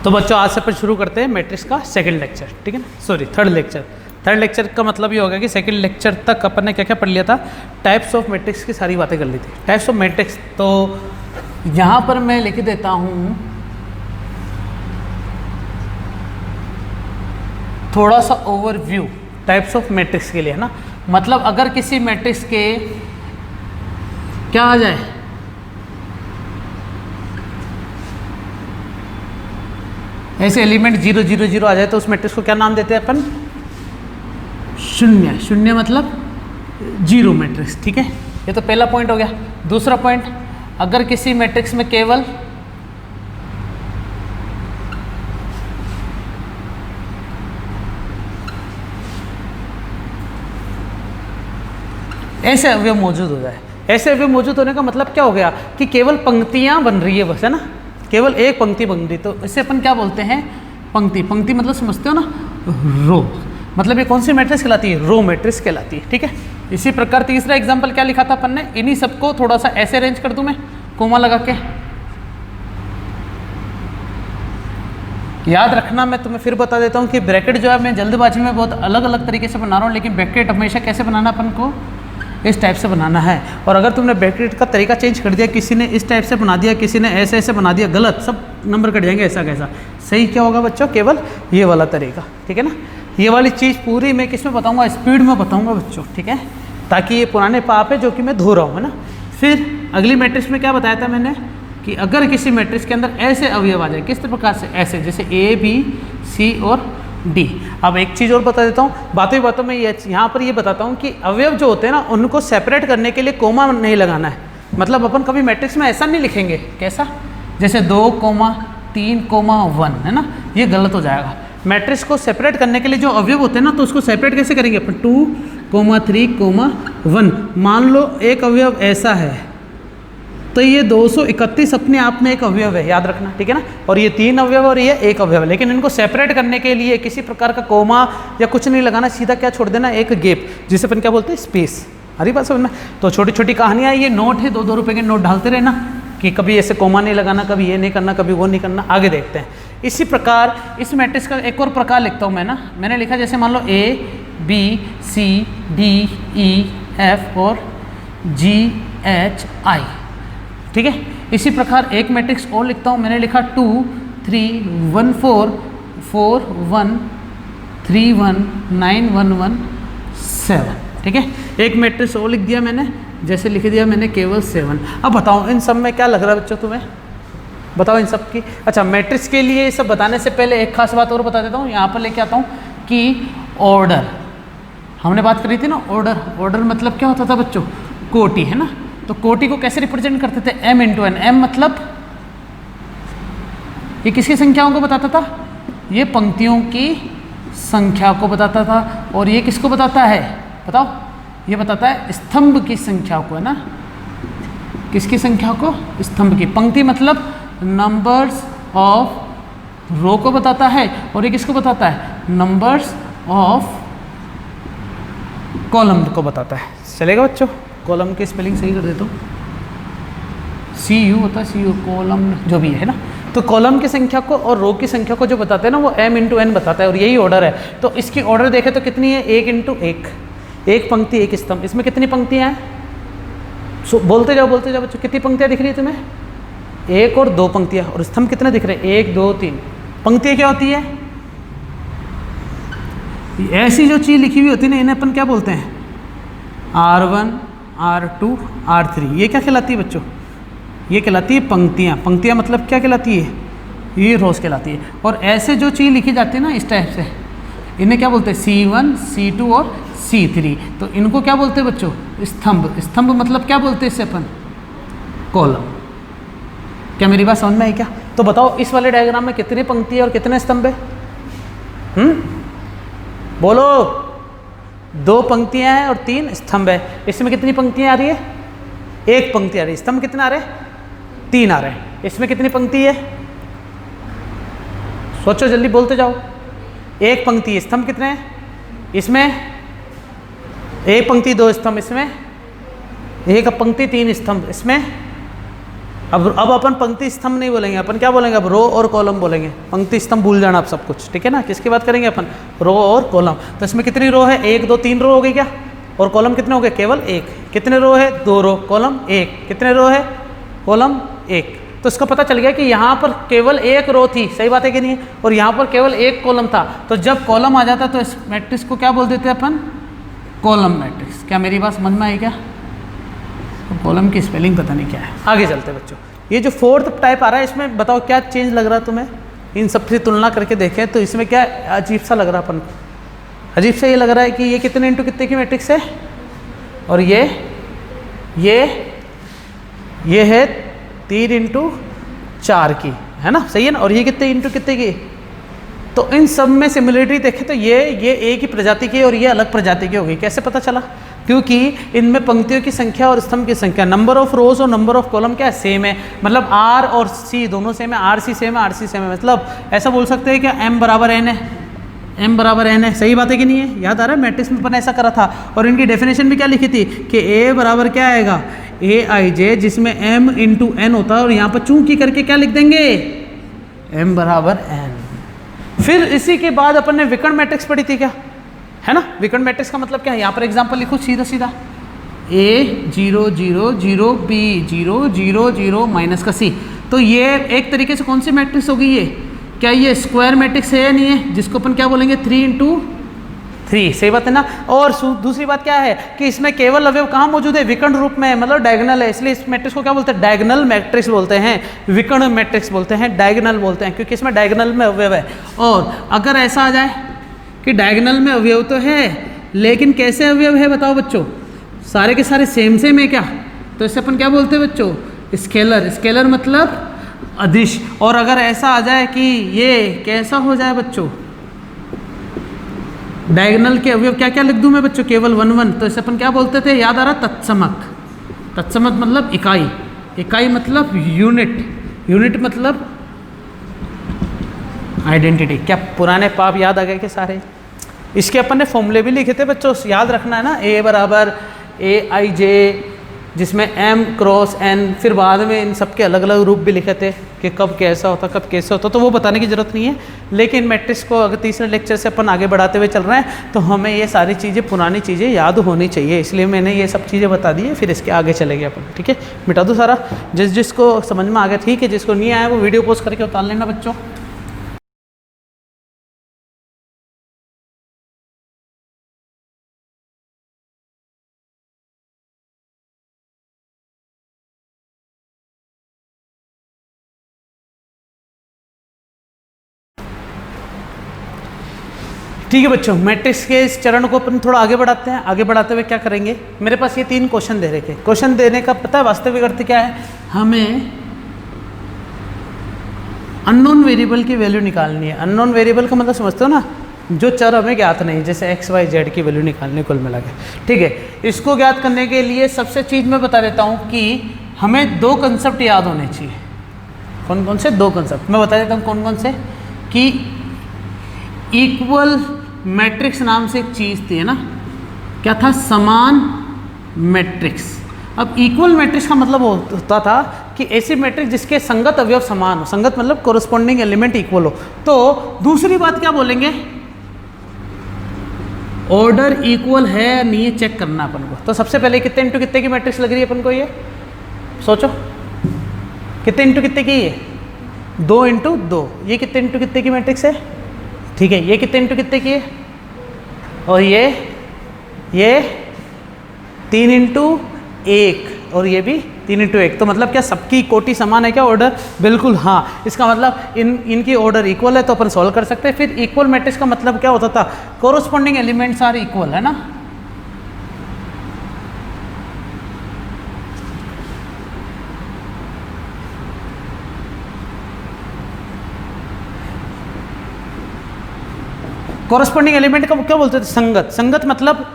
तो बच्चों आज से अपन शुरू करते हैं मैट्रिक्स का सेकंड लेक्चर, ठीक है ना, sorry third lecture. Third lecture का मतलब ये होगा कि सेकंड लेक्चर तक अपन ने क्या क्या पढ़ लिया था, टाइप्स ऑफ मैट्रिक्स की सारी बातें कर ली थी। टाइप्स ऑफ मैट्रिक्स तो यहाँ पर मैं लिख देता हूँ थोड़ा सा ओवरव्यू टाइप्स ऑफ मैट्रिक्स के लिए, है ना। मतलब अगर किसी मैट्रिक्स के क्या आ जाए, ऐसे एलिमेंट 0 0 0 आ जाए तो उस मैट्रिक्स को क्या नाम देते हैं अपन, शून्य। शून्य मतलब जीरो मैट्रिक्स, ठीक है। ये तो पहला पॉइंट हो गया। दूसरा पॉइंट, अगर किसी मैट्रिक्स में केवल ऐसे अवयव मौजूद हो जाए। ऐसे अवयव मौजूद होने का मतलब क्या हो गया कि केवल पंक्तियां बन रही है बस, है ना, केवल एक पंक्ति बन रही, तो इसे अपन क्या बोलते हैं, पंक्ति। पंक्ति मतलब समझते हो ना, रो। मतलब ये कौन सी मैट्रिक्स कहलाती है, रो मैट्रिक्स कहलाती है, ठीक है। इसी प्रकार तीसरा एग्जांपल क्या लिखा था अपन ने, इन्हीं सबको थोड़ा सा ऐसे अरेंज कर दूं मैं, कोमा लगा के। याद रखना, मैं तुम्हें फिर बता देता हूँ कि ब्रैकेट जो है मैं जल्दबाजी में बहुत अलग अलग तरीके से बना रहा हूँ, लेकिन ब्रैकेट हमेशा कैसे बनाना अपन को, इस टाइप से बनाना है। और अगर तुमने ब्रैकेट का तरीका चेंज कर दिया, किसी ने इस टाइप से बना दिया, किसी ने ऐसे ऐसे बना दिया, गलत, सब नंबर कट जाएंगे। ऐसा कैसा सही क्या होगा बच्चों, केवल ये वाला तरीका, ठीक है ना। ये वाली चीज़ पूरी मैं किस में बताऊंगा, स्पीड में बताऊंगा बच्चों, ठीक है, ताकि ये पुराने पाप है जो कि मैं धो रहा हूँ, है ना। फिर अगली मैट्रिक्स में क्या बताया था मैंने कि अगर किसी मैट्रिक्स के अंदर ऐसे अवयव आ जाए, किस प्रकार से, ऐसे जैसे ए बी सी और डी। अब एक चीज़ और बता देता हूँ, बातों ही बातों में यहाँ पर ये बताता हूँ कि अवयव जो होते हैं ना, उनको सेपरेट करने के लिए कोमा नहीं लगाना है। मतलब अपन कभी मैट्रिक्स में ऐसा नहीं लिखेंगे, कैसा, जैसे 2, 3, 1, है ना, ये गलत हो जाएगा। मैट्रिक्स को सेपरेट करने के लिए जो अवयव होते हैं ना, तो उसको सेपरेट कैसे करेंगे अपन, 2, 3, 1। मान लो एक अवयव ऐसा है, तो ये 231 अपने आप में एक अवयव है, याद रखना, ठीक है ना। और ये 3 अवयव और ये एक अवयव है, लेकिन इनको सेपरेट करने के लिए किसी प्रकार का कोमा या कुछ नहीं लगाना, सीधा क्या छोड़ देना, एक गैप, जिसे अपन क्या बोलते हैं, स्पेस। हरी बात समझना। तो छोटी छोटी कहानियाँ, ये नोट है, 2-2 रुपये के नोट डालते रहना कि कभी ऐसे कोमा नहीं लगाना, कभी ये नहीं करना, कभी वो नहीं करना। आगे देखते हैं। इसी प्रकार इस मैट्रिक्स का एक और प्रकार लिखता हूँ मैं ना, मैंने लिखा जैसे मान लो A B C D E F और G H I, ठीक है। इसी प्रकार एक मैट्रिक्स और लिखता हूँ, मैंने लिखा 2 3 1 4 4 1 3 1 9 1 1 7, ठीक है। एक मैट्रिक्स और लिख दिया मैंने, जैसे लिख दिया मैंने केवल 7। अब बताओ इन सब में क्या लग रहा है बच्चों तुम्हें, बताओ इन सब की। अच्छा, मैट्रिक्स के लिए ये सब बताने से पहले एक खास बात और बता देता हूँ, यहाँ पर लेके आता हूँ कि ऑर्डर, हमने बात करी थी ना, ऑर्डर। ऑर्डर मतलब क्या होता था बच्चों, कोटि, है ना। तो कोटि को कैसे रिप्रेजेंट करते थे, m × n। m मतलब ये किसकी संख्याओं को बताता था, ये पंक्तियों की संख्या को बताता था। और ये किसको बताता है, बताओ, ये बताता है स्तंभ की संख्या को, है ना। किसकी संख्या को, स्तंभ की। पंक्ति मतलब नंबर्स ऑफ रो को बताता है, और ये किसको बताता है, नंबर्स ऑफ कॉलम को बताता है। चलेगा बच्चों, कॉलम की स्पेलिंग सही कर देता हूँ, CU होता है, CU, कॉलम जो भी है ना। तो कॉलम की संख्या को और रो की संख्या को जो बताते हैं ना, वो m × n बताता है, और यही ऑर्डर है। तो इसकी ऑर्डर देखें तो कितनी है, 1 × 1, एक पंक्ति एक स्तंभ। इसमें कितनी पंक्तियाँ हैं, बोलते जाओ बच्चों, कितनी पंक्तियाँ दिख रही है तुम्हें, 1 और 2 पंक्तियाँ। और स्तंभ कितने दिख रहे हैं, 1 2 3। पंक्तियाँ क्या होती है, ऐसी जो चीज़ लिखी हुई होती है ना, इन्हें अपन क्या बोलते हैं, R1 R2 R3। ये क्या कहलाती है बच्चों, ये कहलाती है पंक्तियाँ। पंक्तियाँ मतलब क्या कहलाती है, ये रोज कहलाती है। और ऐसे जो चीज़ लिखी जाती है ना इस टाइप से, इन्हें क्या बोलते हैं, C1 C2 और C3। तो इनको क्या बोलते हैं बच्चों, स्तंभ। स्तंभ मतलब क्या बोलते हैं इसे अपन, कॉलम। क्या मेरी बात समझ में आई क्या। तो बताओ इस वाले डायग्राम में कितनी पंक्ति है और कितने स्तंभ है, बोलो। 2 पंक्तियां हैं और 3 स्तंभ है। इसमें कितनी पंक्तियां आ रही है, 1 पंक्ति आ रही है। स्तंभ कितने आ रहे हैं, 3 आ रहे हैं। इसमें कितनी पंक्ति है, सोचो जल्दी, बोलते जाओ। 1 पंक्ति, स्तंभ कितने हैं, इसमें 1 पंक्ति 2 स्तंभ, इसमें 1 पंक्ति 3 स्तंभ, इसमें अब अपन पंक्ति स्तंभ नहीं बोलेंगे, अपन क्या बोलेंगे, अब रो और कॉलम बोलेंगे। पंक्ति स्तंभ भूल जाना आप सब कुछ, ठीक है ना। किसकी बात करेंगे अपन, रो और कॉलम। तो इसमें कितनी रो है, 1 2 3 रो हो गई क्या, और कॉलम कितने हो गए, केवल 1। कितने रो है, 2 रो, कॉलम 1। कितने रो है, कॉलम 1। तो इसका पता चल गया कि यहाँ पर केवल 1 रो थी, सही बात है कि नहीं, और यहाँ पर केवल 1 कॉलम था। तो जब कॉलम आ जाता तो इस मैट्रिक्स को क्या बोल देते हैं अपन, कॉलम मैट्रिक्स। क्या मेरी बात समझ में आई क्या, तो कॉलम की स्पेलिंग पता नहीं क्या है। आगे चलते बच्चों, ये जो 4th टाइप आ रहा है इसमें बताओ क्या चेंज लग रहा है तुम्हें, इन सब से तुलना करके देखें तो इसमें क्या अजीब सा लग रहा है अपन को। अजीब सा ये लग रहा है कि ये कितने इंटू कितने की मैट्रिक्स है, और ये है 3 इंटू 4 की, है ना, सही है ना। और ये कितने इंटू कितने की, तो इन सब में सिमिलरिटी देखें तो ये एक ही प्रजाति की और ये अलग प्रजाति की हो गई। कैसे पता चला, क्योंकि इनमें पंक्तियों की संख्या और स्तंभ की संख्या, नंबर ऑफ रोज और नंबर ऑफ कॉलम क्या है, सेम है। मतलब आर और सी दोनों सेम है, आर सी सेम है, आर सी सेम है। मतलब ऐसा बोल सकते हैं कि m बराबर n है, m बराबर n है, सही बात है कि नहीं है। याद आ रहा है मैट्रिक्स में अपन ऐसा करा था, और इनकी डेफिनेशन भी क्या लिखी थी कि a बराबर क्या आएगा, aij, जिसमें m इंटू n होता है, और यहाँ पर चूंकि करके क्या लिख देंगे, m बराबर n। फिर इसी के बाद अपन ने विकर्ण मैट्रिक्स पढ़ी थी क्या, है ना। विकर्ण मैट्रिक्स का मतलब क्या है, यहाँ पर एग्जांपल लिखो सीधा सीधा, a 0 0 0 b 0 0 0 माइनस का c। तो ये एक तरीके से कौन सी मैट्रिक्स होगी ये, क्या ये स्क्वायर मैट्रिक्स है या नहीं है, जिसको अपन क्या बोलेंगे 3 इंटू 3, सही बात है ना। और दूसरी बात क्या है कि इसमें केवल अवयव कहाँ मौजूद है, विकर्ण रूप में, मतलब डायगोनल है, इसलिए इस मैट्रिक्स को क्या बोलते हैं, डायगोनल मैट्रिक्स बोलते हैं, विकर्ण मैट्रिक्स बोलते हैं, डायगोनल बोलते हैं, क्योंकि इसमें डायगोनल में अवयव है। और अगर ऐसा आ जाए कि डायगोनल में अवयव तो है, लेकिन कैसे अवयव है बताओ बच्चों, सारे के सारे सेम सेम है क्या, तो इसे अपन क्या बोलते हैं बच्चों, स्केलर। स्केलर मतलब अदिश। और अगर ऐसा आ जाए कि ये कैसा हो जाए बच्चों, डायगोनल के अवयव क्या क्या लिख दूं मैं बच्चों, केवल 1 1, तो इसे अपन क्या बोलते थे, याद आ रहा, तत्समक। तत्समक मतलब इकाई, इकाई मतलब यूनिट, यूनिट मतलब आइडेंटिटी। क्या पुराने पाप याद आ गए कि सारे, इसके अपन ने फॉर्मूले भी लिखे थे बच्चों, याद रखना है ना, a बराबर aij, जिसमें m क्रॉस n, फिर बाद में इन सब के अलग अलग रूप भी लिखे थे कि कब कैसा होता कब कैसा होता, तो वो बताने की ज़रूरत नहीं है। लेकिन मैट्रिक्स को अगर तीसरे लेक्चर से अपन आगे बढ़ाते हुए चल रहे हैं तो हमें ये सारी चीज़ें, पुरानी चीज़ें याद होनी चाहिए, इसलिए मैंने ये सब चीज़ें बता दी है। फिर इसके आगे चलेंगे अपन, ठीक है। मिटा दो सारा, जिसको समझ में आ गया ठीक है, जिसको नहीं आया वो वीडियो पोस्ट करके उतार लेना बच्चों। ठीक है बच्चों, मैट्रिक्स के इस चरण को अपन थोड़ा आगे बढ़ाते हैं। आगे बढ़ाते हुए क्या करेंगे, मेरे पास ये 3 क्वेश्चन दे रखे। क्वेश्चन देने का पता है वास्तविक अर्थ क्या है, हमें अननोन वेरिएबल की वैल्यू निकालनी है। अननोन वेरिएबल का मतलब समझते हो ना, जो चर हमें ज्ञात नहीं, जैसे x y z की वैल्यू निकालने कुल मिला के, ठीक है। इसको ज्ञात करने के लिए सबसे चीज़ मैं बता देता हूँ कि हमें 2 कंसेप्ट याद होने चाहिए। कौन कौन से 2 कंसेप्ट मैं बता देता हूँ, कौन कौन से, कि इक्वल मैट्रिक्स नाम से एक चीज़ थी, है ना, क्या था, समान मैट्रिक्स। अब इक्वल मैट्रिक्स का मतलब होता था कि ऐसी मैट्रिक्स जिसके संगत अवयव समान हो, संगत मतलब कोरस्पॉन्डिंग एलिमेंट इक्वल हो। तो दूसरी बात क्या बोलेंगे, ऑर्डर इक्वल है या नहीं है चेक करना अपन को। तो सबसे पहले कितने इंटू कितने की मैट्रिक्स लग रही है अपन को, ये सोचो, कितने इंटू कितने की है, 2 इंटू 2। ये कितने इंटू कितने की मैट्रिक्स है, ठीक है। ये कितने इंटू कितने की है, और ये 3 इंटू 1, और ये भी 3 इंटू 1। तो मतलब क्या सबकी कोटि समान है क्या, ऑर्डर, बिल्कुल हाँ। इसका मतलब इनकी ऑर्डर इक्वल है, तो अपन सॉल्व कर सकते हैं। फिर इक्वल मैट्रिक्स का मतलब क्या होता था, कोरोस्पॉन्डिंग एलिमेंट्स आर इक्वल, है ना। कोरस्पॉन्डिंग एलिमेंट का क्या बोलते थे, संगत। संगत मतलब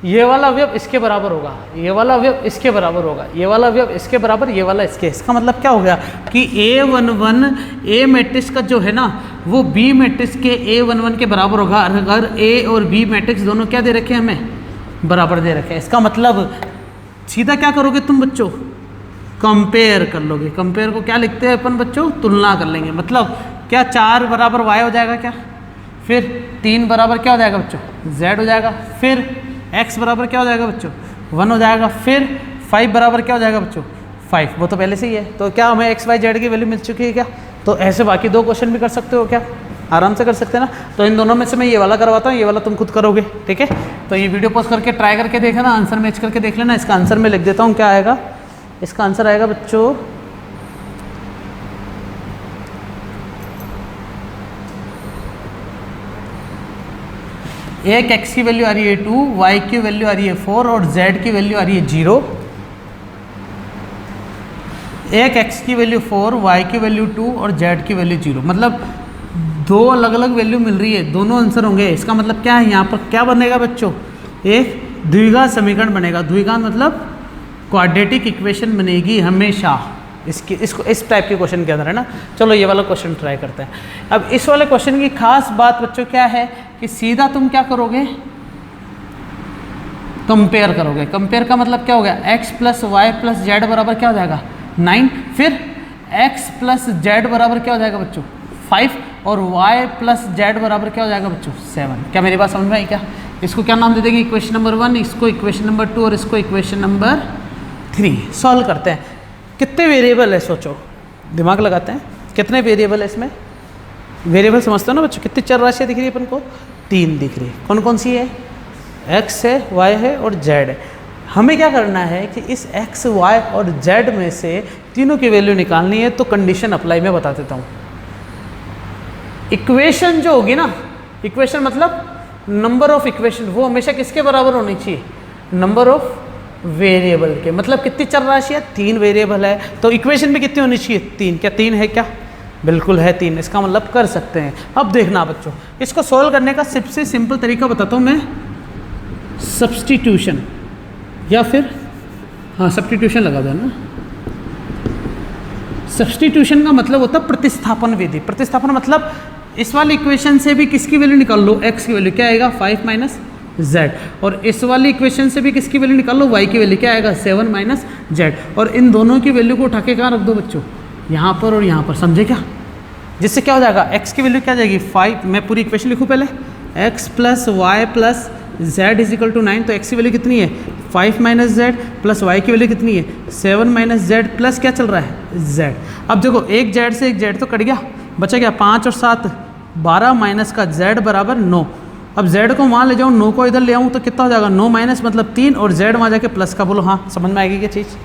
ये वाला अवयव इसके बराबर होगा, ये वाला अवयव इसके बराबर होगा, ये वाला अवयव इसके बराबर, ये वाला इसके। इसका मतलब क्या हो गया कि A11 A मैट्रिक्स का जो है ना वो B मैट्रिक्स के A11 के बराबर होगा। अगर A और B मैट्रिक्स दोनों क्या दे रखे हैं, हमें बराबर दे रखे हैं। इसका मतलब सीधा क्या करोगे तुम बच्चों, कंपेयर कर लोगे। कंपेयर को क्या लिखते हैं अपन बच्चों? तुलना कर लेंगे। मतलब क्या 4 बराबर y हो जाएगा क्या, फिर 3 बराबर क्या हो जाएगा बच्चों? z हो जाएगा, फिर x बराबर क्या हो जाएगा बच्चों? 1 हो जाएगा, फिर 5 बराबर क्या हो जाएगा बच्चों? 5। वो तो पहले से ही है। तो क्या हमें x y z की वैल्यू मिल चुकी है क्या? तो ऐसे बाकी 2 क्वेश्चन भी कर सकते हो क्या? आराम से कर सकते हैं ना। तो इन दोनों में से मैं ये वाला करवाता हूँ, ये वाला तुम खुद करोगे, ठीक है। तो ये वीडियो पॉज करके ट्राई करके देखना, आंसर मैच करके देख लेना। इसका आंसर मैं लिख देता हूँ, क्या आएगा? इसका आंसर आएगा बच्चों एक x की वैल्यू आ रही है 2, y की वैल्यू आ रही है 4 और z की वैल्यू आ रही है 0। एक x की वैल्यू 4, y की वैल्यू 2 और z की वैल्यू 0। मतलब 2 अलग अलग वैल्यू मिल रही है, दोनों आंसर होंगे। इसका मतलब क्या है? यहाँ पर क्या बनेगा बच्चों? एक द्विघात समीकरण बनेगा। द्विघात मतलब क्वाड्रेटिक इक्वेशन बनेगी हमेशा। इसको इस टाइप के क्वेश्चन के अंदर है ना। चलो ये वाला क्वेश्चन ट्राई करते हैं। अब इस वाले क्वेश्चन की खास बात बच्चों क्या है कि सीधा तुम क्या करोगे? कंपेयर करोगे। कंपेयर का मतलब क्या हो गया? x plus y plus z बराबर क्या हो जाएगा? 9। फिर x प्लस जेड बराबर क्या हो जाएगा बच्चों? 5 और y प्लस जेड बराबर क्या हो जाएगा बच्चों? 7। क्या मेरी बात समझ में आई क्या? इसको क्या नाम दे देंगे? इक्वेशन नंबर 1, इसको इक्वेशन नंबर 2 और इसको इक्वेशन नंबर 3। सॉल्व करते हैं। कितने वेरिएबल है सोचो, दिमाग लगाते हैं। कितने वेरिएबल है इसमें? वेरिएबल समझते हो ना बच्चों? कितनी चर राशियाँ दिख रही है अपन को? 3 दिख रही है। कौन कौन सी है? x है, y है और z है। हमें क्या करना है कि इस x, y और z में से तीनों की वैल्यू निकालनी है। तो कंडीशन अप्लाई मैं बता देता हूँ। इक्वेशन जो होगी ना, इक्वेशन मतलब नंबर ऑफ इक्वेशन, वो हमेशा किसके बराबर होनी चाहिए? नंबर ऑफ वेरिएबल के। मतलब कितनी चर राशि है? 3 वेरिएबल है, तो इक्वेशन भी कितनी होनी चाहिए? 3। क्या 3 है क्या? बिल्कुल है 3। इसका मतलब कर सकते हैं। अब देखना बच्चों, इसको सोल्व करने का सबसे सिंपल तरीका बताता हूँ मैं, सब्स्टिट्यूशन, या फिर हाँ सब्स्टिट्यूशन लगा दो ना। सब्स्टिट्यूशन का मतलब होता है प्रतिस्थापन विधि। प्रतिस्थापन मतलब इस वाली इक्वेशन से भी किसकी वैल्यू निकाल लो? x की वैल्यू क्या आएगा? 5 माइनस z। और इस वाली इक्वेशन से भी किसकी वैल्यू निकाल लो? y की वैल्यू क्या आएगा? 7 माइनस z। और इन दोनों की वैल्यू को उठा के कहाँ रख दो बच्चों? यहाँ पर और यहाँ पर। समझे क्या? जिससे क्या हो जाएगा? x की वैल्यू क्या जाएगी? 5। मैं पूरी इक्वेशन लिखूँ पहले। x plus y plus z is equal to 9। तो x की वैल्यू कितनी है? 5 माइनस जेड प्लस y की वैल्यू कितनी है? 7 माइनस जेड प्लस क्या चल रहा है? z। अब देखो एक z से एक z तो कट गया, बचा क्या? 5 और 7 12 माइनस का z बराबर 9। अब z को वहाँ ले जाऊँ, 9 को इधर ले आऊँ तो कितना हो जाएगा? 9 माइनस मतलब 3 और z वहाँ जाके प्लस का। बोलो हाँ, समझ में आएगी क्या चीज़?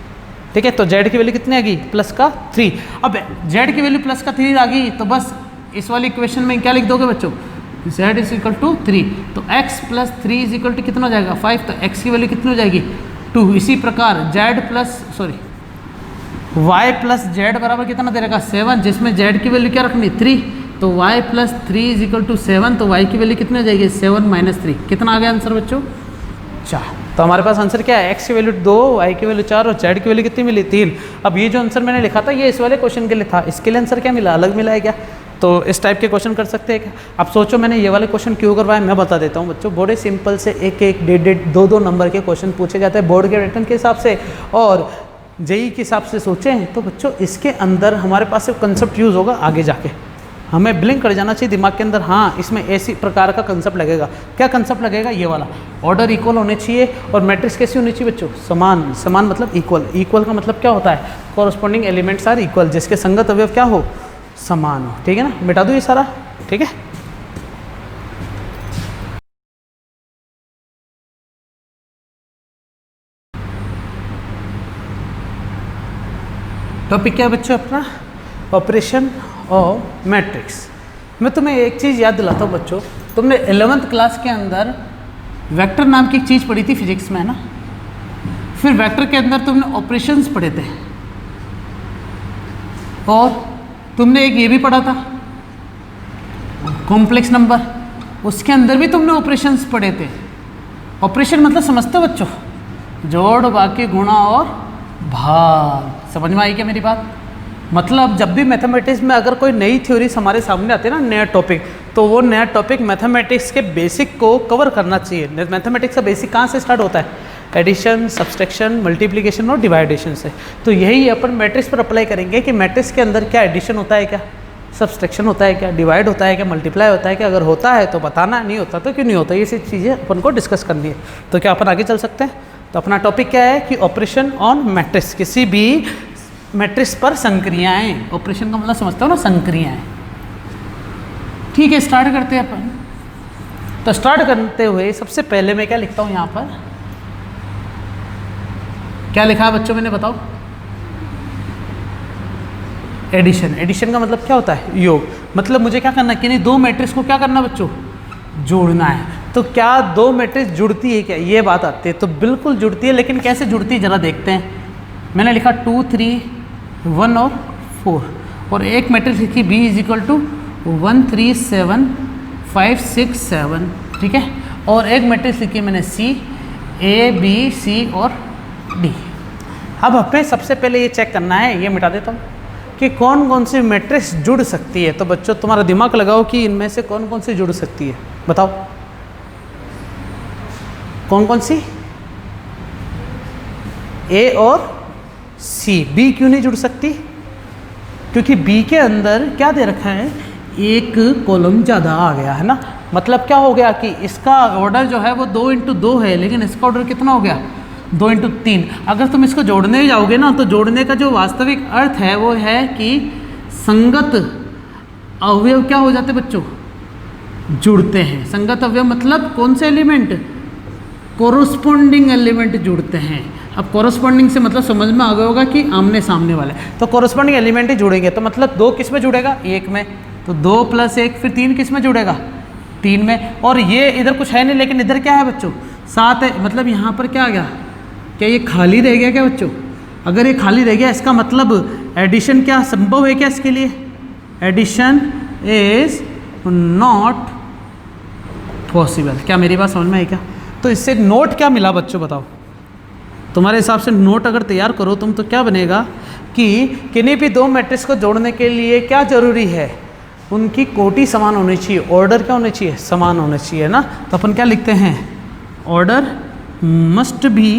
ठीक है। तो z की वैल्यू कितनी आ गई? प्लस का 3। अब z की वैल्यू प्लस का 3 आ गई तो बस इस वाली इक्वेशन में क्या लिख दोगे बच्चों? z is equal to 3। तो x plus 3 is equal to कितना हो जाएगा? 5। तो x की वैल्यू कितनी हो जाएगी? 2। इसी प्रकार y प्लस z बराबर कितना दे रखा? 7, जिसमें z की वैल्यू क्या रखनी? 3। तो y plus 3 is equal to 7। तो y की वैल्यू कितनी हो जाएगी? 7 माइनस 3। कितना आ गया आंसर बच्चों? 4। तो हमारे पास आंसर क्या है? x की वैल्यू 2, y की वैल्यू 4 और z की वैल्यू कितनी मिली? 3। अब ये जो आंसर मैंने लिखा था ये इस वाले क्वेश्चन के लिए था, इसके लिए आंसर क्या मिला? अलग मिला है क्या? तो इस टाइप के क्वेश्चन कर सकते हैं क्या? अब सोचो मैंने ये वाले क्वेश्चन क्यों करवाए, मैं बता देता हूँ बच्चों। बड़े सिंपल से 1-1, 1.5, 2-2 नंबर के क्वेश्चन पूछे जाते हैं बोर्ड के रिटर्न के हिसाब से और जेई के हिसाब से सोचें तो बच्चों इसके अंदर हमारे पास एक कंसेप्ट यूज़ होगा आगे जाके, हमें ब्लिंक कर जाना चाहिए दिमाग के अंदर। हाँ, इसमें ऐसी प्रकार का कंसेप्ट लगेगा। क्या कंसेप्ट लगेगा? ये वाला, ऑर्डर इक्वल होने चाहिए और मैट्रिक्स कैसी होनी चाहिए बच्चों? समान। समान मतलब इक्वल। इक्वल का मतलब क्या होता है? कॉरस्पॉन्डिंग एलिमेंट्स आर इक्वल, जिसके संगत अवयव क्या हो? समान हो। ठीक है ना? मिटा दो ये सारा। ठीक है। टॉपिक क्या है बच्चों अपना? ऑपरेशन और मैट्रिक्स। मैं तुम्हें एक चीज़ याद दिलाता हूँ बच्चों, तुमने 11th क्लास के अंदर वेक्टर नाम की एक चीज़ पढ़ी थी फिजिक्स में, है ना? फिर वेक्टर के अंदर तुमने ऑपरेशंस पढ़े थे और तुमने एक ये भी पढ़ा था कॉम्प्लेक्स नंबर, उसके अंदर भी तुमने ऑपरेशंस पढ़े थे। ऑपरेशन मतलब समझते हो बच्चों? जोड़, बाकी, गुणा और भाग। समझ में आई क्या मेरी बात? मतलब जब भी मैथमेटिक्स में अगर कोई नई थ्योरीज हमारे सामने आती है ना, नया टॉपिक, तो वो नया टॉपिक मैथमेटिक्स के बेसिक को कवर करना चाहिए। मैथमेटिक्स का बेसिक कहाँ से स्टार्ट होता है? एडिशन, सब्सट्रैक्शन, मल्टीप्लिकेशन और डिवाइडेशन से। तो यही अपन मैट्रिक्स पर अप्लाई करेंगे कि मैट्रिक्स के अंदर क्या एडिशन होता है, क्या सब्सट्रैक्शन होता है, क्या डिवाइड होता है, क्या मल्टीप्लाई होता है, क्या अगर होता है तो बताना, नहीं होता तो क्यों नहीं होता, ये सब चीज़ें अपन को डिस्कस करनी है। तो क्या अपन आगे चल सकते हैं? तो अपना टॉपिक क्या है कि ऑपरेशन ऑन मैट्रिक्स, किसी भी मैट्रिक्स पर संक्रियाएँ। ऑपरेशन का मतलब समझते हो ना, संक्रियाएँ। ठीक है, स्टार्ट करते हैं अपन। तो स्टार्ट करते हुए सबसे पहले मैं क्या लिखता हूँ यहाँ पर, क्या लिखा है बच्चों मैंने, बताओ? एडिशन। एडिशन का मतलब क्या होता है? योग। मतलब मुझे क्या करना है कि नहीं, दो मैट्रिक्स को क्या करना बच्चों, जोड़ना है। तो क्या दो मैट्रिक्स जुड़ती है क्या, ये बात आती है। तो बिल्कुल जुड़ती है, लेकिन कैसे जुड़ती है जरा देखते हैं। मैंने लिखा 2 3 1 और 4, और एक मैट्रिक्स लिखी B इज इक्वल टू 1 3 7 5 6 7, ठीक है। और एक मैट्रिक्स लिखी मैंने C A B C और D। अब हमें सबसे पहले ये चेक करना है, ये मिटा देता हूँ, कि कौन कौन सी मैट्रिक्स जुड़ सकती है। तो बच्चों तुम्हारा दिमाग लगाओ कि इनमें से कौन कौन सी जुड़ सकती है, बताओ कौन कौन सी? A और C। B क्यों नहीं जुड़ सकती? क्योंकि B के अंदर क्या दे रखा है, एक कॉलम ज़्यादा आ गया है ना। मतलब क्या हो गया कि इसका ऑर्डर जो है वो 2 × 2 है, लेकिन इसका ऑर्डर कितना हो गया, 2 × 3। अगर तुम इसको जोड़ने जाओगे ना, तो जोड़ने का जो वास्तविक अर्थ है वो है कि संगत अवयव क्या हो जाते बच्चों, जुड़ते हैं। संगत अवयव मतलब कौन से एलिमेंट, कोरोस्पोंडिंग एलिमेंट जुड़ते हैं। अब कोरोस्पोंडिंग से मतलब समझ में आ गया होगा कि आमने सामने वाले, तो कोरोस्पोंडिंग एलिमेंट ही जुड़ेंगे। तो मतलब 2 किस में जुड़ेगा, 1 में। तो 2 + 1 फिर 3 किस में जुड़ेगा, 3 में। और ये इधर कुछ है नहीं, लेकिन इधर क्या है बच्चों, 7 है। मतलब यहाँ पर क्या आ गया, क्या ये खाली रह गया क्या बच्चों? अगर ये खाली रह गया, इसका मतलब एडिशन क्या संभव है क्या इसके लिए? Addition is not possible. क्या मेरी बात समझ में आई क्या? तो इससे नोट क्या मिला बच्चों, बताओ? तुम्हारे हिसाब से नोट अगर तैयार करो तुम, तो क्या बनेगा कि किन्हीं भी दो मैट्रिक्स को जोड़ने के लिए क्या जरूरी है, उनकी कोटि समान होनी चाहिए, ऑर्डर क्या होना चाहिए, समान होना चाहिए ना। तो अपन क्या लिखते हैं, ऑर्डर मस्ट बी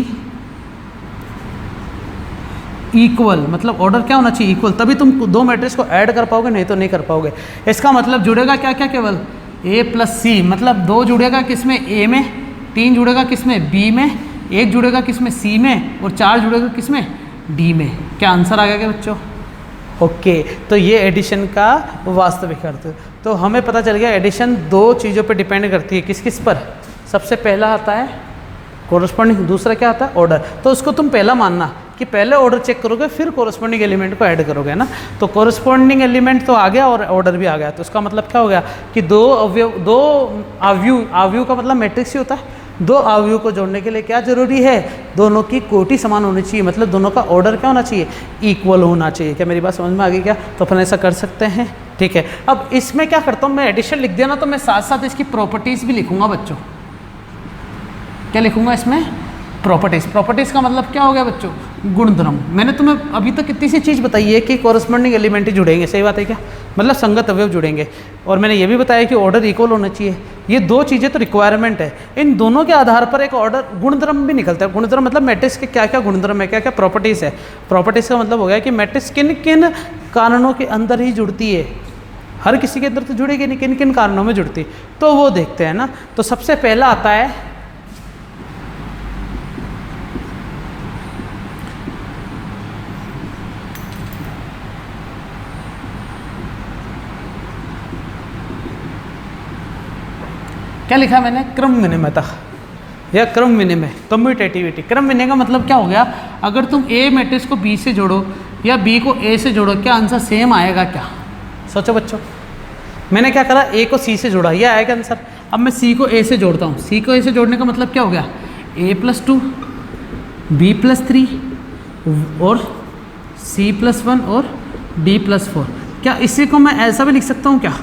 इक्वल। मतलब ऑर्डर क्या होना चाहिए, इक्वल। तभी तुम दो मैट्रिक्स को ऐड कर पाओगे, नहीं तो नहीं कर पाओगे। इसका मतलब जुड़ेगा क्या क्या, केवल A + C। मतलब 2 जुड़ेगा किसमें, A में, 3 जुड़ेगा किसमें, B में, 1 जुड़ेगा किसमें, C में, और 4 जुड़ेगा किसमें, D में। क्या आंसर आ गया क्या बच्चों? ओके। तो ये एडिशन का वास्तविक अर्थ। तो हमें पता चल गया एडिशन 2 चीज़ों पर डिपेंड करती है। किस किस पर? सबसे पहला आता है कोरस्पॉन्डिंग, दूसरा क्या आता है, ऑर्डर। तो उसको तुम पहला मानना कि पहले ऑर्डर चेक करोगे, फिर कोरस्पॉन्डिंग एलिमेंट को ऐड करोगे ना। तो कोरस्पॉन्डिंग एलिमेंट तो आ गया और ऑर्डर भी आ गया। तो उसका मतलब क्या हो गया कि दो अवयव का मतलब मैट्रिक्स ही होता है। 2 अवयव को जोड़ने के लिए क्या जरूरी है, दोनों की कोटि समान होनी चाहिए। मतलब दोनों का ऑर्डर क्या होना चाहिए, इक्वल होना चाहिए। क्या मेरी बात समझ में आ गई क्या? तो अपन ऐसा कर सकते हैं, ठीक है। अब इसमें क्या करता हूँ मैं, एडिशन लिख दिया ना, तो मैं साथ साथ इसकी प्रॉपर्टीज़ भी लिखूंगा बच्चों। क्या लिखूंगा इसमें, प्रॉपर्टीज़। प्रॉपर्टीज़ का मतलब क्या हो गया बच्चों, गुणधर्म। मैंने तुम्हें अभी तक कितनी सी चीज़ बताई है कि कोरस्पॉन्डिंग एलिमेंट ही जुड़ेंगे, सही बात है क्या? मतलब संगत अवयव जुड़ेंगे। और मैंने ये भी बताया कि ऑर्डर इक्वल होना चाहिए। ये 2 चीज़ें तो रिक्वायरमेंट है। इन दोनों के आधार पर एक ऑर्डर गुणधर्म भी निकलता है। गुणधर्म मतलब मैट्रिक्स के क्या क्या गुणधर्म है, क्या क्या प्रॉपर्टीज़ है। प्रॉपर्टीज़ का मतलब हो गया कि मैट्रिक्स किन किन कारणों के अंदर ही जुड़ती है। हर किसी के अंदर तो जुड़ेगी नहीं, किन किन कारणों में जुड़ती, तो वो देखते हैं ना। तो सबसे पहला आता है क्या लिखा मैंने, क्रम विनिमयता या क्रम विनिमय, कम्यूटेटिविटी। क्रम विनिमय का मतलब क्या हो गया, अगर तुम A मैट्रिक्स को B से जोड़ो या B को A से जोड़ो, क्या आंसर सेम आएगा क्या? सोचो बच्चों। मैंने क्या करा, A को C से जोड़ा, ये आएगा आंसर। अब मैं C को A से जोड़ता हूँ। C को A से जोड़ने का मतलब क्या हो गया, A + 2 B + 3 और C + 1 और D + 4। क्या इसी को मैं ऐसा भी लिख सकता हूँ क्या,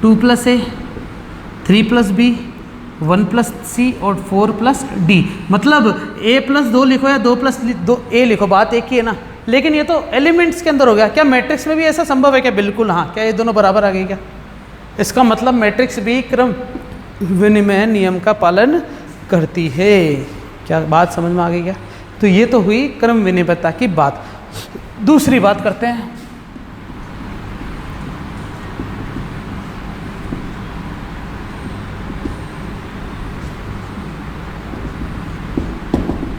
2 + A 3 + B 1 + C और 4 + D। मतलब A + 2 लिखो या 2 + 2 A लिखो, बात एक ही है ना। लेकिन ये तो एलिमेंट्स के अंदर हो गया। क्या मैट्रिक्स में भी ऐसा संभव है क्या? बिल्कुल हाँ। क्या ये दोनों बराबर आ गए क्या? इसका मतलब मैट्रिक्स भी क्रम विनिमय नियम का पालन करती है। क्या बात समझ में आ गई क्या? तो ये तो हुई क्रम विनिमयता की बात। दूसरी बात करते हैं,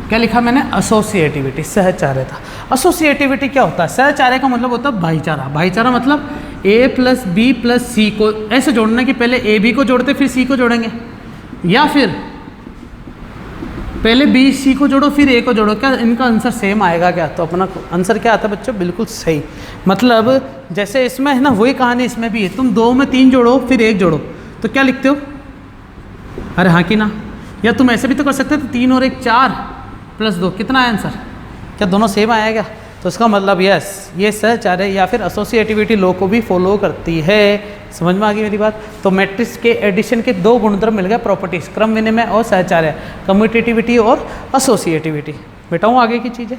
क्या लिखा मैंने? एसोसिएटिविटी, सहचार्यता। एसोसिएटिविटी क्या होता है? सहचार्य का मतलब होता है भाईचारा। भाईचारा मतलब ए प्लस बी प्लस सी को ऐसे जोड़ना कि पहले ए बी को जोड़ते फिर सी को जोड़ेंगे, या फिर पहले बी सी को जोड़ो फिर ए को जोड़ो। क्या इनका आंसर सेम आएगा क्या? तो अपना आंसर क्या आता है बच्चों? बिल्कुल सही। मतलब जैसे इसमें है ना, वही कहानी इसमें भी है। तुम 2 में 3 जोड़ो फिर 1 जोड़ो तो क्या लिखते हो? अरे हाँ कि ना? या तुम ऐसे भी तो कर सकते हो, तो 3 और 1 4 प्लस 2 कितना है आंसर? क्या दोनों सेम आया क्या? तो इसका मतलब यस, ये सहचार्य या फिर एसोसिएटिविटी लॉ को भी फॉलो करती है। समझ में आ गई मेरी बात? तो मैट्रिक्स के एडिशन के 2 गुणधर्म मिल गए, प्रॉपर्टीज, क्रम विनिमय और सहचार्य, कम्यूटेटिविटी और एसोसिएटिविटी। बेटाऊँ आगे की चीज़ें।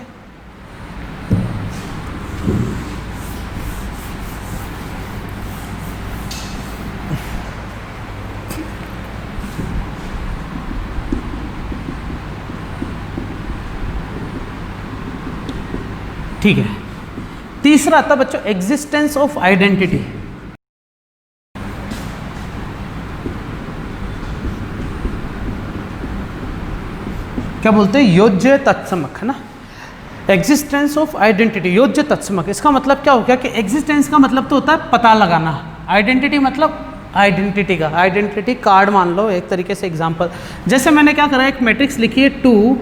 ठीक है, तीसरा आता बच्चों एग्जिस्टेंस ऑफ आइडेंटिटी। क्या बोलते हैं? योज्य तत्समक, है ना? एग्जिस्टेंस ऑफ आइडेंटिटी, योज्य तत्समक। इसका मतलब क्या हो गया कि एग्जिस्टेंस का मतलब तो होता है पता लगाना, आइडेंटिटी मतलब आइडेंटिटी का, आइडेंटिटी कार्ड मान लो एक तरीके से। एग्जांपल जैसे मैंने क्या करा, एक मैट्रिक्स लिखी है 2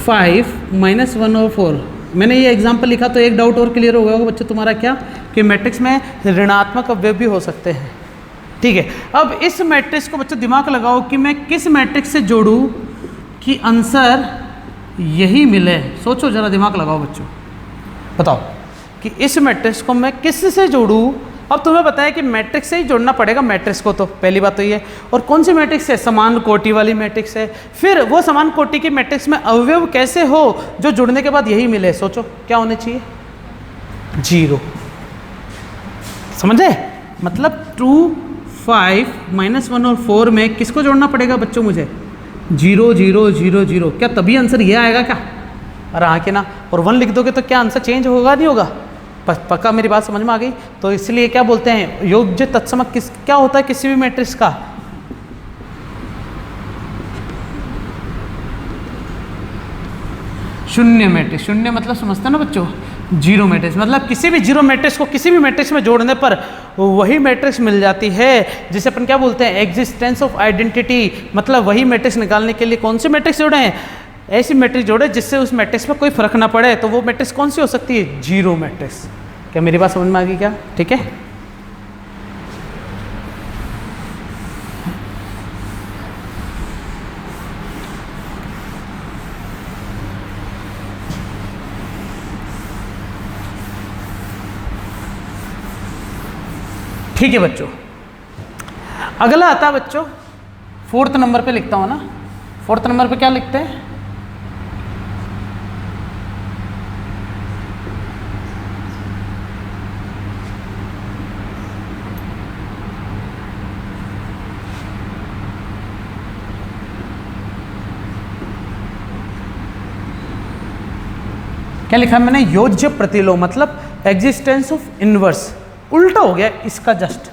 5 -1 और 4। मैंने ये एग्जांपल लिखा तो एक डाउट और क्लियर हो गया होगा बच्चों तुम्हारा, क्या कि मैट्रिक्स में ऋणात्मक अवयव भी हो सकते हैं। ठीक है, अब इस मैट्रिक्स को बच्चों दिमाग लगाओ कि मैं किस मैट्रिक्स से जोड़ूं कि आंसर यही मिले। सोचो जरा, दिमाग लगाओ बच्चों, बताओ कि इस मैट्रिक्स को मैं किस से जोड़ूं। अब तुम्हें पता है कि मैट्रिक्स से ही जोड़ना पड़ेगा मैट्रिक्स को, तो पहली बात तो ये। और कौन सी मैट्रिक्स है? समान कोटि वाली मैट्रिक्स है। फिर वो समान कोटि की मैट्रिक्स में अवयव कैसे हो जो जुड़ने के बाद यही मिले? सोचो क्या होने चाहिए? 0। समझे? मतलब 2 5 -1 और 4 में किसको जोड़ना पड़ेगा बच्चों मुझे? 0 0 0 0। क्या तभी आंसर ये आएगा क्या? अरे हाँ कि ना? और 1 लिख दोगे तो क्या आंसर चेंज होगा? नहीं होगा। पक्का मेरी बात समझ में आ गई? तो इसलिए क्या बोलते हैं, योज्य तत्समक क्या होता है किसी भी मैट्रिक्स का? शून्य मैट्रिक्स। शून्य मतलब समझते हैं ना बच्चों? 0 मैट्रिक्स मतलब किसी भी 0 मैट्रिक्स को किसी भी मैट्रिक्स में जोड़ने पर वही मैट्रिक्स मिल जाती है, जिसे अपन क्या बोलते हैं? Existence of identity. मतलब वही मैट्रिक्स निकालने के लिए कौन से मैट्रिक्स जोड़े हैं? ऐसी मैट्रिक्स जोड़े जिससे उस मैट्रिक्स में कोई फर्क ना पड़े। तो वो मैट्रिक्स कौन सी हो सकती है? 0 मैट्रिक्स। क्या मेरी बात समझ में आ गई क्या? ठीक है, ठीक है बच्चों। अगला आता है बच्चों 4th नंबर पे लिखता हूँ ना। 4th नंबर पे क्या लिखते हैं? क्या लिखा मैंने? योज्य प्रतिलोम मतलब एग्जिस्टेंस ऑफ इनवर्स। उल्टा हो गया इसका जस्ट।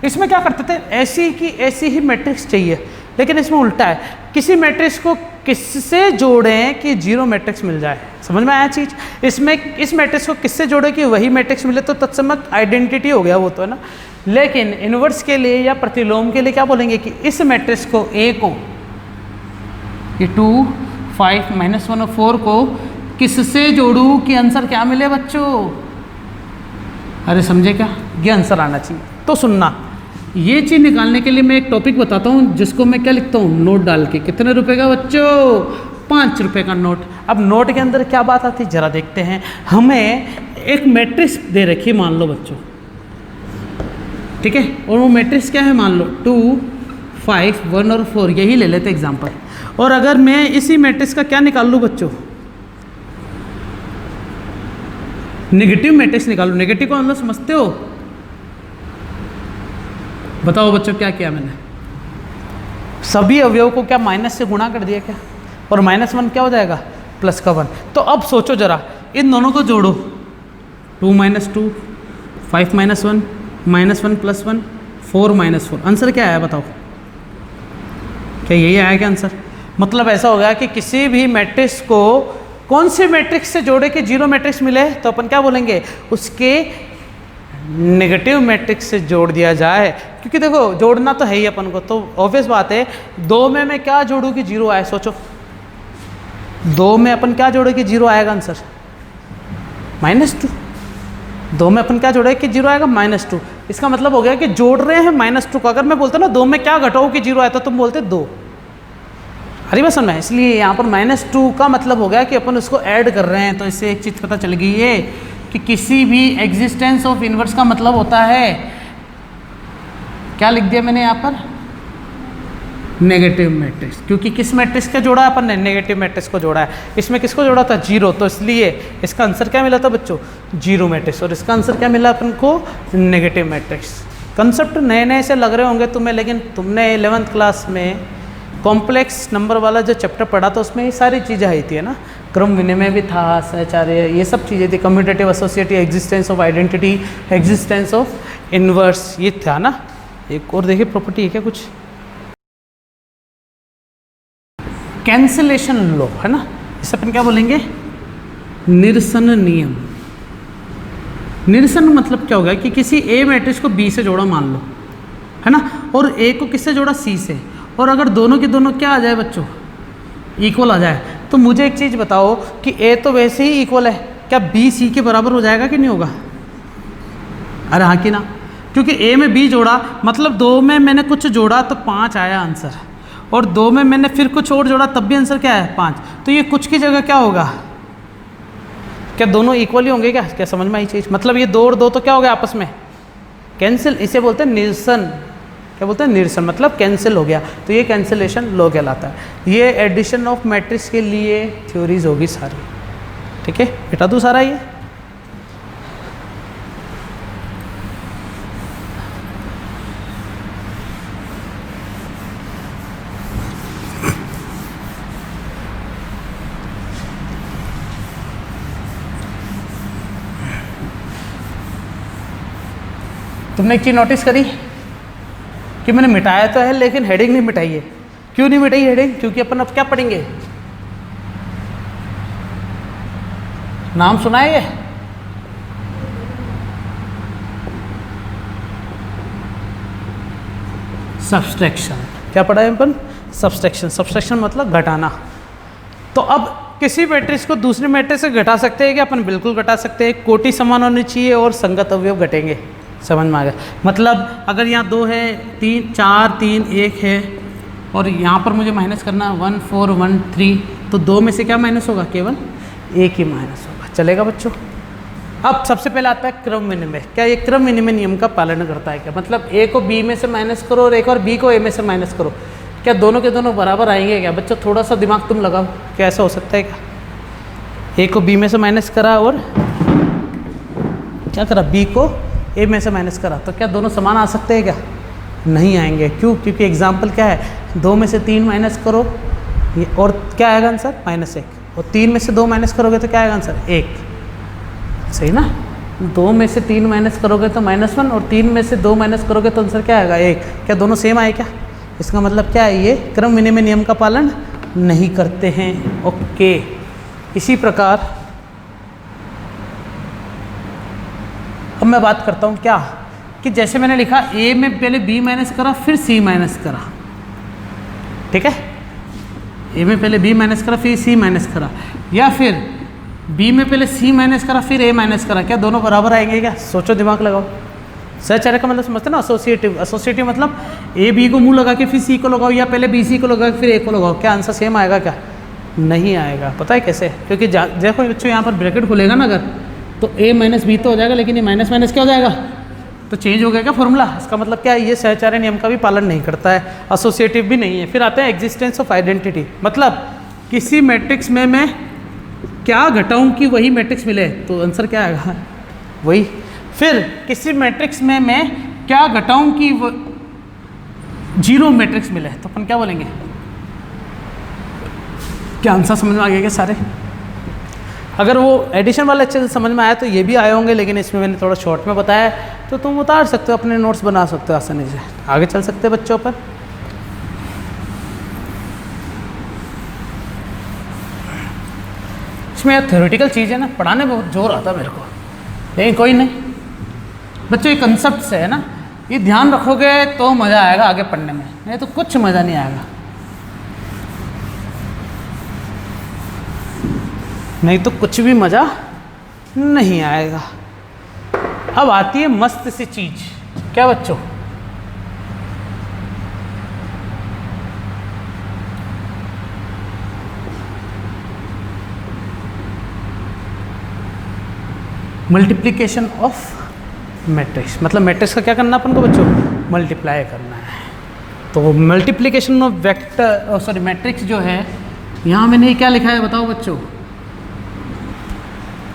इसमें क्या करते थे? ऐसी की ऐसी ही मैट्रिक्स चाहिए, लेकिन इसमें उल्टा है। किसी मैट्रिक्स को किससे जोड़ें कि 0 मैट्रिक्स मिल जाए? समझ में आया चीज? इसमें इस मैट्रिक्स को किससे जोड़े कि वही मैट्रिक्स मिले, तो तत्समक आइडेंटिटी हो गया वो तो, है ना। लेकिन इनवर्स के लिए या प्रतिलोम के लिए क्या बोलेंगे कि इस मैट्रिक्स को ए को, ये 2 5 -1 और 4 को किससे जोड़ूं कि आंसर क्या मिले बच्चों? अरे समझे क्या? ये आंसर आना चाहिए। तो सुनना, ये चीज़ निकालने के लिए मैं एक टॉपिक बताता हूँ जिसको मैं क्या लिखता हूँ? नोट डाल के। कितने रुपए का बच्चों? 5 रुपये का नोट। अब नोट के अंदर क्या बात आती है जरा देखते हैं। हमें एक मैट्रिक्स दे रखी मान लो बच्चों, ठीक है, और वो मैट्रिक्स क्या है मान लो 2 5 1 और 4, यही ले लेते एग्जाम्पल। और अगर मैं इसी मैट्रिक्स का क्या निकाल लूँ बच्चों? नेगेटिव मैट्रिक्स निकालो। नेगेटिव का मतलब समझते हो? बताओ बच्चों क्या किया मैंने? सभी अवयव को क्या माइनस से गुणा कर दिया क्या, और -1 क्या हो जाएगा, प्लस का 1। तो अब सोचो जरा, इन दोनों को जोड़ो, 2 - 2, 5 - 1, -1 + 1, 4 - 4। आंसर क्या आया बताओ, क्या यही आया क्या आंसर? मतलब ऐसा हो गया कि किसी भी मैट्रिक्स को कौन से मैट्रिक्स से जोड़े कि जीरो मैट्रिक्स मिले, तो अपन क्या बोलेंगे, उसके नेगेटिव मैट्रिक्स से जोड़ दिया जाए। क्योंकि देखो जोड़ना तो है ही अपन को, तो ऑब्वियस बात है 2 में मैं क्या जोड़ूँ कि 0 आए, सोचो 2 में अपन क्या जोड़े कि 0 आएगा आंसर, -2। 2 में अपन क्या जोड़े कि 0 आएगा, -2। इसका मतलब हो गया कि जोड़ रहे हैं -2 को। अगर मैं बोलता ना 2 में क्या घटाओ कि 0 आया, तो तुम बोलते 2। हरी बस में, इसलिए यहाँ पर -2 का मतलब हो गया कि अपन उसको ऐड कर रहे हैं। तो इससे एक चीज़ पता चल गई है कि किसी भी एग्जिस्टेंस ऑफ इनवर्स का मतलब होता है, क्या लिख दिया मैंने यहाँ पर, नेगेटिव मैट्रिक्स। क्योंकि किस मैट्रिक्स का जोड़ा है अपन ने, नेगेटिव मैट्रिक्स को जोड़ा है। इसमें किसको जोड़ा था, 0, तो इसलिए इसका आंसर क्या मिला था बच्चों, 0 मैट्रिक्स। और इसका आंसर क्या मिला अपन को, नेगेटिव मैट्रिक्स। कंसेप्ट नए नए से लग रहे होंगे तुम्हें, लेकिन तुमने 11th क्लास में कॉम्प्लेक्स नंबर वाला जो चैप्टर पढ़ा था उसमें ये सारी चीज़ें आई थी, है ना। क्रम विनिमय भी था, सहचार्य, ये सब चीज़ें थी, commutative associative, existence of identity, existence of inverse, ये था ना। एक और देखिए प्रॉपर्टी है क्या कुछ, कैंसिलेशन लॉ, है ना। इसे अपन क्या बोलेंगे, निरसन नियम। निरसन मतलब क्या होगा कि किसी ए मैट्रिक्स को बी से जोड़ा मान लो, है ना, और ए को किससे जोड़ा, सी से, और अगर दोनों के दोनों क्या आ जाए बच्चों, इक्वल आ जाए, तो मुझे एक चीज़ बताओ कि ए तो वैसे ही इक्वल है, क्या बी सी के बराबर हो जाएगा कि नहीं होगा? अरे हाँ कि ना, क्योंकि ए में बी जोड़ा मतलब 2 में मैंने कुछ जोड़ा तो 5 आया आंसर, और 2 में मैंने फिर कुछ और जोड़ा तब भी आंसर क्या है, 5। तो ये कुछ की जगह क्या होगा, क्या दोनों इक्वल ही होंगे क्या? क्या समझ में आई चीज़? मतलब ये 2 और 2 तो क्या हो गया आपस में कैंसिल, इसे बोलते हैं निरसन। क्या बोलते हैं, निरसन, मतलब कैंसिल हो गया। तो ये कैंसिलेशन लॉ कहलाता है। ये एडिशन ऑफ मैट्रिक्स के लिए थ्योरीज होगी सारी, ठीक है, बेटा दूँ सारा ये। तुमने एक चीज़ नोटिस करी कि मैंने मिटाया तो है लेकिन हेडिंग नहीं मिटाई है। क्यों नहीं मिटाई हेडिंग? क्योंकि अपन अब क्या पढ़ेंगे, नाम सुना है ये, सब्सट्रैक्शन। क्या पढ़ा है अपन, सब्सट्रैक्शन। सब्सट्रैक्शन मतलब घटाना। तो अब किसी मैट्रिक्स को दूसरे मैट्रिक्स से घटा सकते हैं क्या? अपन बिल्कुल घटा सकते हैं। कोटि समान होनी चाहिए और संगत अवयव घटेंगे। समझ में आ गया? मतलब अगर यहाँ 2 है, 3, 4, 3, 1 है और यहाँ पर मुझे माइनस करना 1, 4, 1, 3, तो 2 में से क्या माइनस होगा? केवल 1 ही माइनस होगा। चलेगा बच्चों? अब सबसे पहले आता है क्रम विनिमय। क्या ये क्रम विनिमय नियम का पालन करता है क्या? मतलब ए को बी में से माइनस करो और एक और बी को ए में से माइनस करो, क्या दोनों के दोनों बराबर आएंगे क्या? बच्चों थोड़ा सा दिमाग तुम लगाओ, क्या ऐसा हो सकता है क्या? ए को बी में से माइनस करा और क्या करा, बी को ए में से माइनस करा, तो क्या दोनों समान आ सकते हैं क्या? नहीं आएंगे। क्यों? क्योंकि एग्जाम्पल क्या है, 2 में से 3 माइनस करो और क्या आएगा आंसर? -1। और 3 में से 2 माइनस करोगे तो क्या आएगा आंसर? 1। सही ना? 2 में से 3 माइनस करोगे तो -1 और 3 में से 2 माइनस करोगे तो आंसर क्या आएगा? 1। क्या दोनों सेम आए क्या? इसका मतलब क्या है, ये क्रम विनिमय नियम का पालन नहीं करते हैं। ओके, इसी प्रकार अब मैं बात करता हूँ क्या, कि जैसे मैंने लिखा ए में पहले बी माइनस करा फिर सी माइनस करा, ठीक है, ए में पहले बी माइनस करा फिर सी माइनस करा, या फिर बी में पहले सी माइनस करा फिर ए माइनस करा, क्या दोनों बराबर आएंगे क्या? सोचो, दिमाग लगाओ। सहचार्य का मतलब समझते ना, एसोसिएटिव। एसोसिएटिव मतलब ए बी को मुंह लगा के फिर सी को लगाओ, या पहले बी सी को लगा के फिर ए को लगाओ, क्या आंसर सेम आएगा क्या? नहीं आएगा। पता है कैसे? क्योंकि देखो बच्चों, यहाँ पर ब्रैकेट खुलेगा ना अगर, तो a माइनस बी तो हो जाएगा, लेकिन ये माइनस माइनस क्या हो जाएगा? तो चेंज हो गया क्या फॉर्मूला? इसका मतलब क्या है, ये सहचार्य नियम का भी पालन नहीं करता है, एसोसिएटिव भी नहीं है। फिर आते हैं एग्जिस्टेंस ऑफ आइडेंटिटी। मतलब किसी मैट्रिक्स में मैं क्या घटाऊं कि वही मैट्रिक्स मिले, तो आंसर क्या आएगा? वही। फिर किसी मैट्रिक्स में मैं क्या घटाऊं कि जीरो मैट्रिक्स मिले तो अपन क्या बोलेंगे? क्या आंसर समझ में आ गया क्या सारे? अगर वो एडिशन वाले अच्छे से समझ में आया तो ये भी आए होंगे, लेकिन इसमें मैंने थोड़ा शॉर्ट में बताया है तो तुम उतार सकते हो, अपने नोट्स बना सकते हो आसानी से, आगे चल सकते हैं बच्चों पर। इसमें यार थ्योरेटिकल चीज़ है ना, पढ़ाने में बहुत जोर आता है मेरे को, लेकिन कोई नहीं बच्चों, ये कंसेप्ट से है ना, ये ध्यान रखोगे तो मज़ा आएगा आगे पढ़ने में, नहीं तो कुछ मज़ा नहीं आएगा, नहीं तो कुछ भी मज़ा नहीं आएगा। अब आती है मस्त सी चीज़, क्या बच्चों? मल्टीप्लिकेशन ऑफ मैट्रिक्स, मतलब मैट्रिक्स का क्या करना अपन को बच्चों? मल्टीप्लाई करना है। तो multiplication of vector sorry matrix जो है, यहाँ मैंने क्या लिखा है बताओ बच्चों?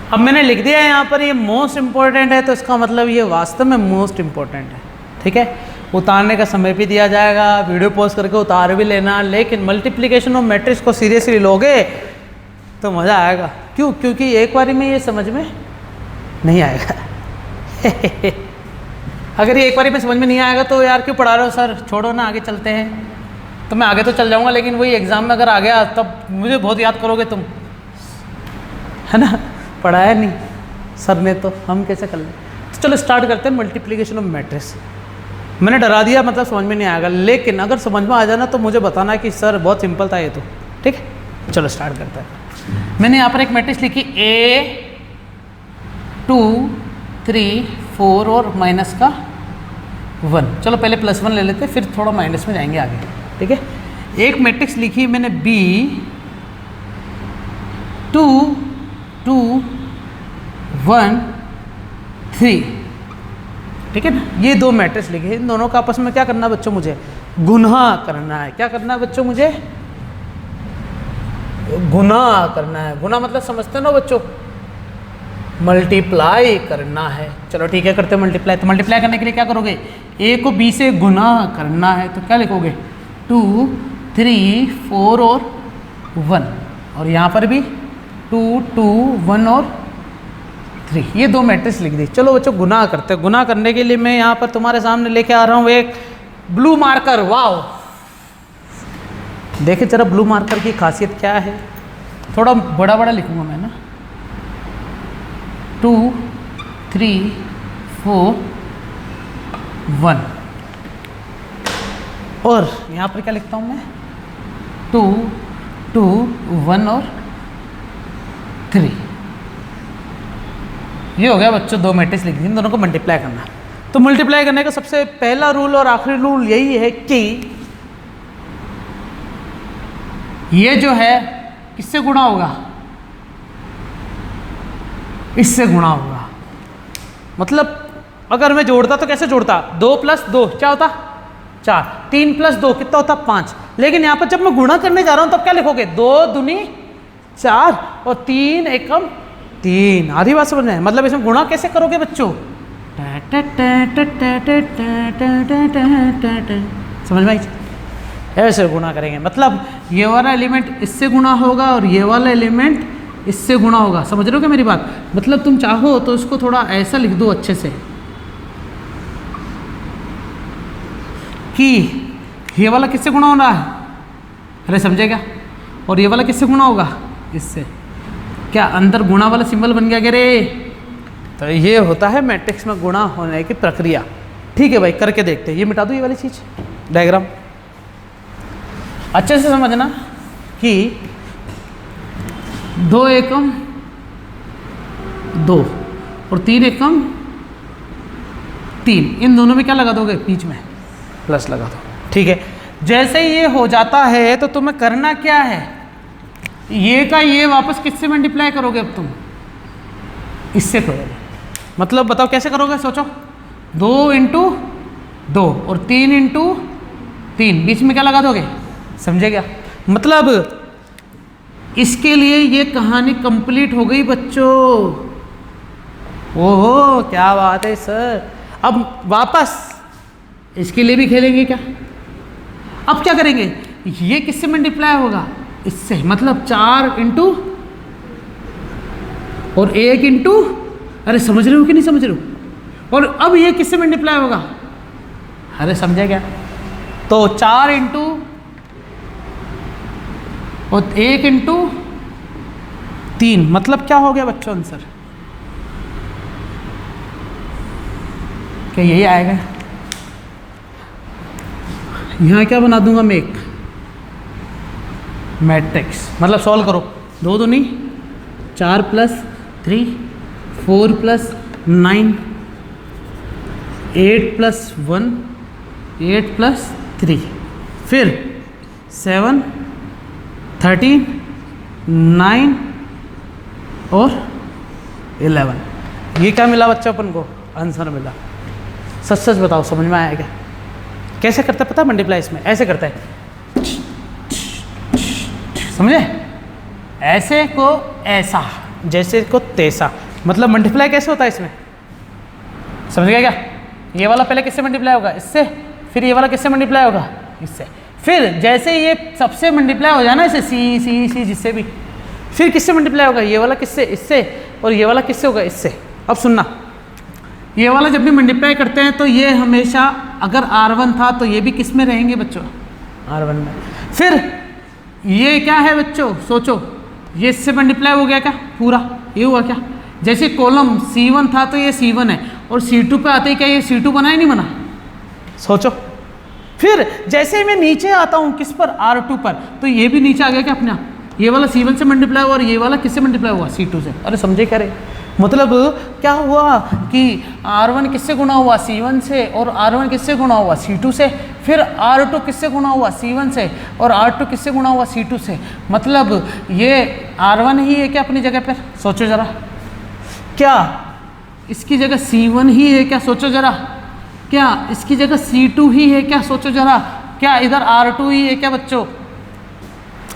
अब मैंने लिख दिया है यहाँ पर ये मोस्ट इंपॉर्टेंट है, तो इसका मतलब ये वास्तव में मोस्ट इंपॉर्टेंट है, ठीक है। उतारने का समय भी दिया जाएगा, वीडियो पॉज करके उतार भी लेना, लेकिन मल्टीप्लिकेशन ऑफ मैट्रिक्स को सीरियसली लोगे तो मज़ा आएगा। क्यों? क्योंकि एक बारी में ये समझ में नहीं आएगा अगर ये एक बारी में समझ में नहीं आएगा तो यार क्यों पढ़ा रहे हो सर, छोड़ो ना आगे चलते हैं। तो मैं आगे तो चल जाऊँगा, लेकिन वही एग्ज़ाम में अगर आ गया तब मुझे बहुत याद करोगे तुम, है ना। पढ़ाया नहीं सर ने तो हम कैसे कर लें। तो चलो स्टार्ट करते हैं मल्टीप्लिकेशन ऑफ मैट्रिक्स। मैंने डरा दिया, मतलब समझ में नहीं आएगा, लेकिन अगर समझ में आ जाना तो मुझे बताना कि सर बहुत सिंपल था ये तो, ठीक है। चलो स्टार्ट करते हैं। मैंने यहाँ पर एक मैट्रिक्स लिखी A 2 3 4 और माइनस का 1। चलो पहले +1 ले लेते हैं, फिर थोड़ा माइनस में जाएंगे आगे, ठीक है। एक मैट्रिक्स लिखी मैंने B 2 2 1 3, ठीक है ना। ये दो मैट्रिक्स लिखे, इन दोनों का आपस में क्या करना है बच्चों? मुझे गुना करना है। क्या करना है बच्चों? मुझे गुना करना है। गुना मतलब समझते हो ना बच्चों, मल्टीप्लाई करना है। चलो ठीक है, करते हैं मल्टीप्लाई। तो मल्टीप्लाई करने के लिए क्या करोगे? A को B से गुना करना है, तो क्या लिखोगे? 2 3 4 और 1, और यहाँ पर भी 2 2 1 और 3, ये दो मैट्रिक्स लिख दी। चलो बच्चों गुना करते हैं। गुना करने के लिए मैं यहाँ पर तुम्हारे सामने लेके आ रहा हूँ एक ब्लू मार्कर। वाओ, देखे जरा ब्लू मार्कर की खासियत क्या है। थोड़ा बड़ा बड़ा लिखूंगा मैं ना, 2 3 4 1, और यहाँ पर क्या लिखता हूँ मैं? 2 2 1 और 3। ये हो गया बच्चों, दो मैट्रिक्स लिख दी, इन दोनों को मल्टीप्लाई करना। तो मल्टीप्लाई करने का सबसे पहला रूल और आखिरी रूल यही है कि ये जो है किससे गुणा होगा? इससे गुणा होगा। मतलब अगर मैं जोड़ता तो कैसे जोड़ता? 2 + 2 क्या होता? 4। 3 + 2 कितना होता? 5। लेकिन यहाँ पर जब मैं गुणा करने जा रहा हूँ तब क्या लिखोगे? 2 दूनी 4 और 3 एकम 3। आधी बात समझ में? मतलब इसमें गुणा कैसे करोगे बच्चों? समझ में आई? ऐसे गुणा करेंगे, मतलब ये वाला एलिमेंट इससे गुणा होगा और ये वाला एलिमेंट इससे गुणा होगा। समझ रहे हो क्या मेरी बात? मतलब तुम चाहो तो इसको थोड़ा ऐसा लिख दो अच्छे से कि ये वाला किससे गुणा हो रहा है? अरे समझे क्या? और ये वाला किससे गुणा होगा? इससे। क्या अंदर गुणा वाला सिंबल बन गया क्या रे? तो ये होता है मैट्रिक्स में गुणा होने की प्रक्रिया। ठीक है भाई, करके देखते हैं। ये मिटा दो ये वाली चीज़, डायग्राम अच्छे से समझना कि 2 एकम 2 और 3 एकम 3, इन दोनों में क्या लगा दोगे? बीच में प्लस लगा दो। ठीक है, जैसे ये हो जाता है तो तुम्हें करना क्या है? ये का ये वापस किससे मल्टीप्लाई करोगे? अब तुम इससे करोगे। मतलब बताओ कैसे करोगे? सोचो, 2 × 2 और 3 × 3, बीच में क्या लगा दोगे? समझे क्या? मतलब इसके लिए ये कहानी कंप्लीट हो गई बच्चों। ओहो क्या बात है सर। अब वापस इसके लिए भी खेलेंगे क्या? अब क्या करेंगे, ये किससे मल्टीप्लाई होगा, इससे, मतलब 4 इंटू और 1 इंटू, अरे समझ रहे हो कि नहीं समझ रहे हो, और अब ये किससे मल्टीप्लाई होगा, अरे समझे क्या, तो 4 इंटू और 1 इंटू 3, मतलब क्या हो गया बच्चों आंसर, क्या यही आएगा। यहाँ क्या बना दूंगा मैं, एक मैट्रिक्स, मतलब सॉल्व करो, 2 दूनी 4 + 3, 4 + 9, 8 + 1, 8 + 3, फिर 7, 13, 9 और 11। ये क्या मिला बच्चों अपन को, आंसर मिला। सच सच बताओ समझ में आया क्या, कैसे करता है पता है मल्टीप्लाई, इसमें ऐसे करता है, समझे, ऐसे को ऐसा, जैसे को तैसा, मतलब मल्टीप्लाई कैसे होता है इसमें, समझ गया क्या, ये वाला पहले किससे मल्टीप्लाई होगा, इससे, फिर ये वाला किससे मल्टीप्लाई होगा, इससे, फिर जैसे ये सबसे मल्टीप्लाई हो जाए ना, इसे सी जिससे भी, फिर किससे मल्टीप्लाई होगा, ये वाला किससे, इससे, और ये वाला किससे होगा, इससे। अब सुनना, ये वाला जब भी मल्टीप्लाई करते हैं तो ये हमेशा, अगर R1 था तो ये भी किस में रहेंगे बच्चों, R1 में। फिर ये क्या है बच्चों, सोचो, ये इससे मल्टीप्लाई हो गया क्या पूरा, ये हुआ क्या, जैसे कॉलम C1 था तो ये C1 है, और C2 पे आते ही क्या ये C2 बना ही नहीं बना, सोचो। फिर जैसे मैं नीचे आता हूँ किस पर, R2 पर, तो ये भी नीचे आ गया क्या अपने आप, ये वाला C1 से मल्टीप्लाई हुआ और ये वाला किससे मल्टीप्लाई हुआ, C2 से। अरे समझे क्या रे, मतलब क्या हुआ कि R1 किससे गुणा हुआ, C1 से, और R1 किससे गुणा हुआ, C2 से, फिर R2 किससे गुणा हुआ, C1 से, और R2 किससे गुणा हुआ, C2 से। मतलब ये R1 ही है क्या अपनी जगह पर, सोचो जरा, क्या इसकी जगह C1 ही है क्या, सोचो जरा, क्या इसकी जगह C2 ही है क्या, सोचो जरा, क्या इधर R2 ही है क्या बच्चों।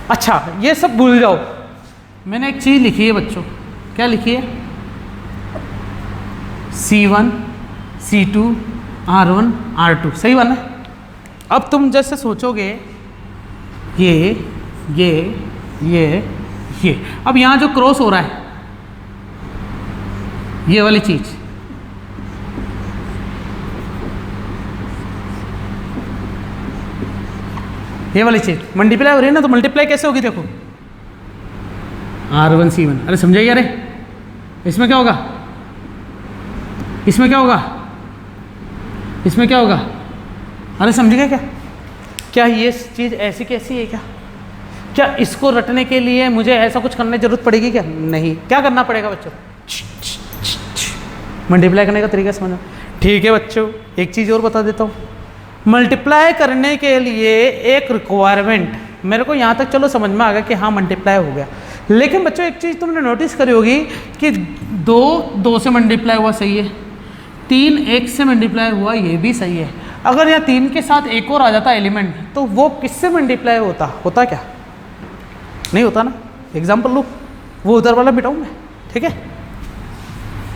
अच्छा ये सब भूल जाओ, मैंने एक चीज़ लिखी है बच्चों, क्या लिखी है, C1, C2, R1, R2, सही बात ना। अब तुम जैसे सोचोगे ये, अब यहाँ जो क्रॉस हो रहा है, ये वाली चीज, ये वाली चीज मल्टीप्लाई हो रही है ना, तो मल्टीप्लाई कैसे होगी देखो, R1 C1, अरे समझे क्या रे, इसमें क्या होगा, इसमें क्या होगा, इसमें क्या होगा, अरे समझ गए क्या, क्या ये चीज़ ऐसी कैसी है, क्या इसको रटने के लिए मुझे ऐसा कुछ करने की जरूरत पड़ेगी क्या, नहीं। क्या करना पड़ेगा बच्चों, मल्टीप्लाई करने का तरीका समझो। ठीक है बच्चों, एक चीज़ और बता देता हूँ, मल्टीप्लाई करने के लिए एक रिक्वायरमेंट, मेरे को यहाँ तक चलो समझ में आ गया कि हाँ मल्टीप्लाई हो गया, लेकिन बच्चों एक चीज़ तुमने नोटिस करी होगी कि 2 से मल्टीप्लाई हुआ सही है, 3 1 से मल्टीप्लाई हुआ ये भी सही है, अगर यहाँ 3 के साथ एक और आ जाता एलिमेंट तो वो किससे मल्टीप्लाई होता क्या, नहीं होता ना। एग्जाम्पल लो, वो उधर वाला मिटाऊँ मैं, ठीक है,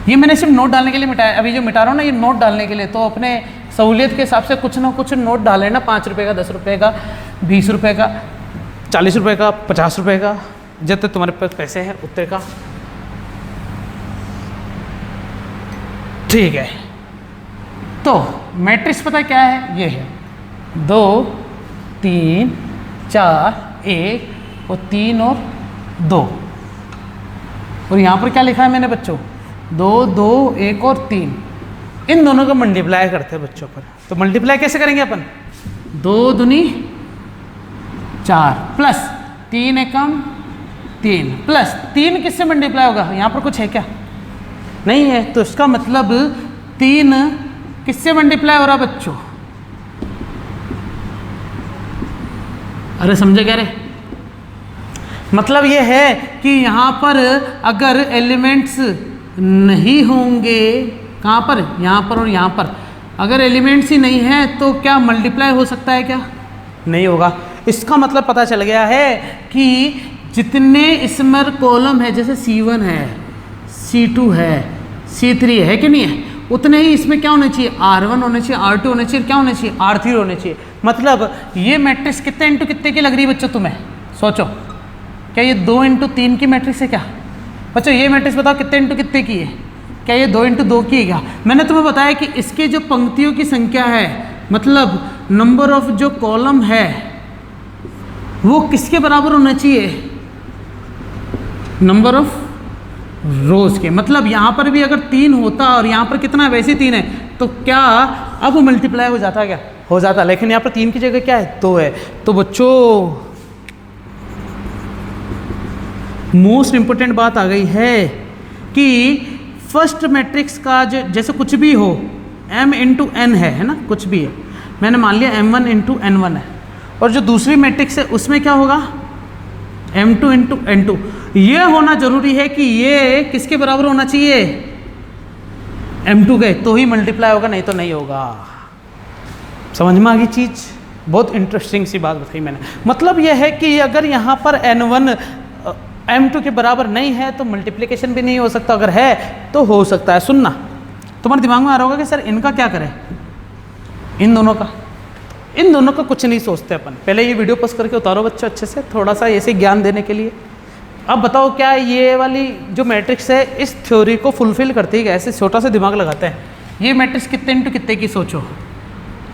ये मैंने सिर्फ नोट डालने के लिए मिटाया, अभी जो मिटा रहा हूँ ना ये नोट डालने के लिए, तो अपने सहूलियत के हिसाब से कुछ ना कुछ नोट डाले ना, 5 रुपये का, 10 रुपये का, 20 रुपये का, 40 रुपये का, 50 रुपये का, जितने तुम्हारे पास पैसे हैं उतने का, ठीक है। तो मैट्रिक्स पता है क्या है, ये है 2 3 4 1 और 3 और 2, और यहाँ पर क्या लिखा है मैंने बच्चों, 2 2 1 और 3, इन दोनों को मल्टीप्लाई करते हैं बच्चों पर। तो मल्टीप्लाई कैसे करेंगे अपन, 2 दूनी 4 प्लस 3 एकम 3 प्लस 3 किससे मल्टीप्लाई होगा, यहाँ पर कुछ है क्या, नहीं है, तो इसका मतलब 3 किससे मल्टीप्लाई हो रहा बच्चों, अरे समझे क्या रे, मतलब ये है कि यहाँ पर अगर एलिमेंट्स नहीं होंगे, कहाँ पर, यहाँ पर और यहाँ पर, अगर एलिमेंट्स ही नहीं है तो क्या मल्टीप्लाई हो सकता है क्या, नहीं होगा। इसका मतलब पता चल गया है कि जितने इसमें कॉलम है, जैसे C1 है, C2 है, C3 है कि नहीं है, उतने ही इसमें क्या होने चाहिए, R1 होने चाहिए, R2 होने चाहिए, क्या होने चाहिए, R3 होने चाहिए। मतलब ये मैट्रिक्स कितने इंटू कितने की लग रही है बच्चों तुम्हें, सोचो। क्या ये 2 इंटू 3 की मैट्रिक्स है क्या बच्चों? ये मैट्रिक्स बताओ कितने इंटू कितने की है? क्या ये 2 इंटू 2 की है क्या? मैंने तुम्हें बताया कि इसके जो पंक्तियों की संख्या है, मतलब नंबर ऑफ जो कॉलम है वो किसके बराबर होना चाहिए, नंबर ऑफ रोज के। मतलब यहाँ पर भी अगर 3 होता और यहाँ पर कितना वैसे 3 है तो क्या अब मल्टीप्लाई हो जाता, क्या हो जाता, लेकिन यहाँ पर 3 की जगह क्या है, 2 है। तो बच्चों मोस्ट इंपॉर्टेंट बात आ गई है कि फर्स्ट मैट्रिक्स का जो जैसे कुछ भी हो m इंटू एन है ना, कुछ भी है, मैंने मान लिया m1 इंटू n1 है, और जो दूसरी मैट्रिक्स है उसमें क्या होगा, m2 इंटू n2। ये होना जरूरी है कि ये किसके बराबर होना चाहिए, m2 के, तो ही मल्टीप्लाई होगा, नहीं तो नहीं होगा। समझ में आ गई चीज़? बहुत इंटरेस्टिंग सी बात बताई मैंने। मतलब यह है कि अगर यहाँ पर n1 m2 के बराबर नहीं है तो मल्टीप्लिकेशन भी नहीं हो सकता, अगर है तो हो सकता है। सुनना, तुम्हारे दिमाग में आ रहा होगा कि सर इनका क्या करें, इन दोनों का कुछ नहीं सोचते अपन। पहले ये वीडियो पोस्ट करके उतारो बच्चों अच्छे से, थोड़ा सा ऐसे ज्ञान देने के लिए। अब बताओ क्या ये वाली जो मैट्रिक्स है इस थ्योरी को फुलफिल करती है? ऐसे छोटा सा दिमाग लगाते हैं। ये मैट्रिक्स कितने इंटू कितने की, सोचो।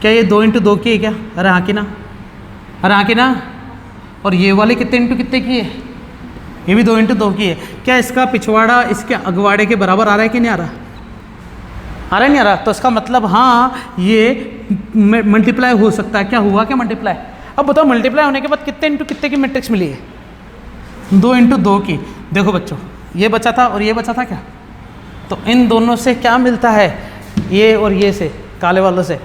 क्या ये 2 इंटू 2 की है क्या? अरे हाँ की ना, अरे हाँ की ना। और ये वाली कितने इंटू कितने की है? ये भी 2 इंटू 2 की है। क्या इसका पिछवाड़ा इसके अगवाड़े के बराबर आ रहा है कि नहीं आ रहा? आ रहा है, नहीं आ रहा? तो इसका मतलब हाँ ये मल्टीप्लाई हो सकता है। क्या हुआ, क्या मल्टीप्लाई? अब बताओ मल्टीप्लाई होने के बाद कितने इंटू कितने की मैट्रिक्स मिली है? 2 इंटू 2 की। देखो बच्चों ये बचा था और ये बचा था क्या, तो इन दोनों से क्या मिलता है, ये और ये से, काले वालों से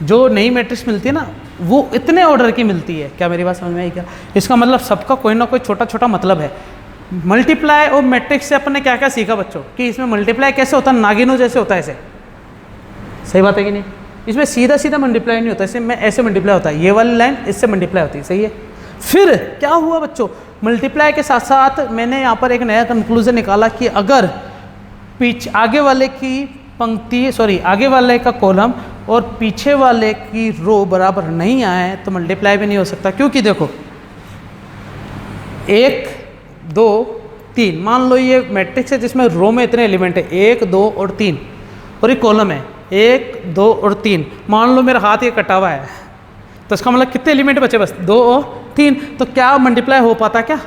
जो नई मैट्रिक्स मिलती है ना वो इतने ऑर्डर की मिलती है। क्या मेरी बात समझ में आई क्या? इसका मतलब सबका कोई ना कोई छोटा छोटा मतलब है। मल्टीप्लाई और मैट्रिक्स से अपन ने क्या क्या सीखा बच्चों, कि इसमें मल्टीप्लाई कैसे होता है, नागिनों जैसे होता है ऐसे। सही बात है कि नहीं? इसमें सीधा सीधा मल्टीप्लाई नहीं होता, इसमें ऐसे मल्टीप्लाई होता है, ये वाली लाइन इससे मल्टीप्लाई होती है। सही है। फिर क्या हुआ बच्चों, मल्टीप्लाई के साथ साथ मैंने यहाँ पर एक नया कंक्लूजन निकाला कि अगर आगे वाले की पंक्ति आगे वाले का कॉलम और पीछे वाले की रो बराबर नहीं आए तो मल्टीप्लाई भी नहीं हो सकता। क्योंकि देखो 1 2 3, मान लो ये मैट्रिक्स है जिसमें रो में इतने एलिमेंट है 1 2 और 3, और ये कॉलम है 1 2 और 3। मान लो मेरा हाथ ये कटा हुआ है तो इसका मतलब कितने एलिमेंट बचे, बस 2 और 3। तो क्या मल्टीप्लाई हो पाता, क्या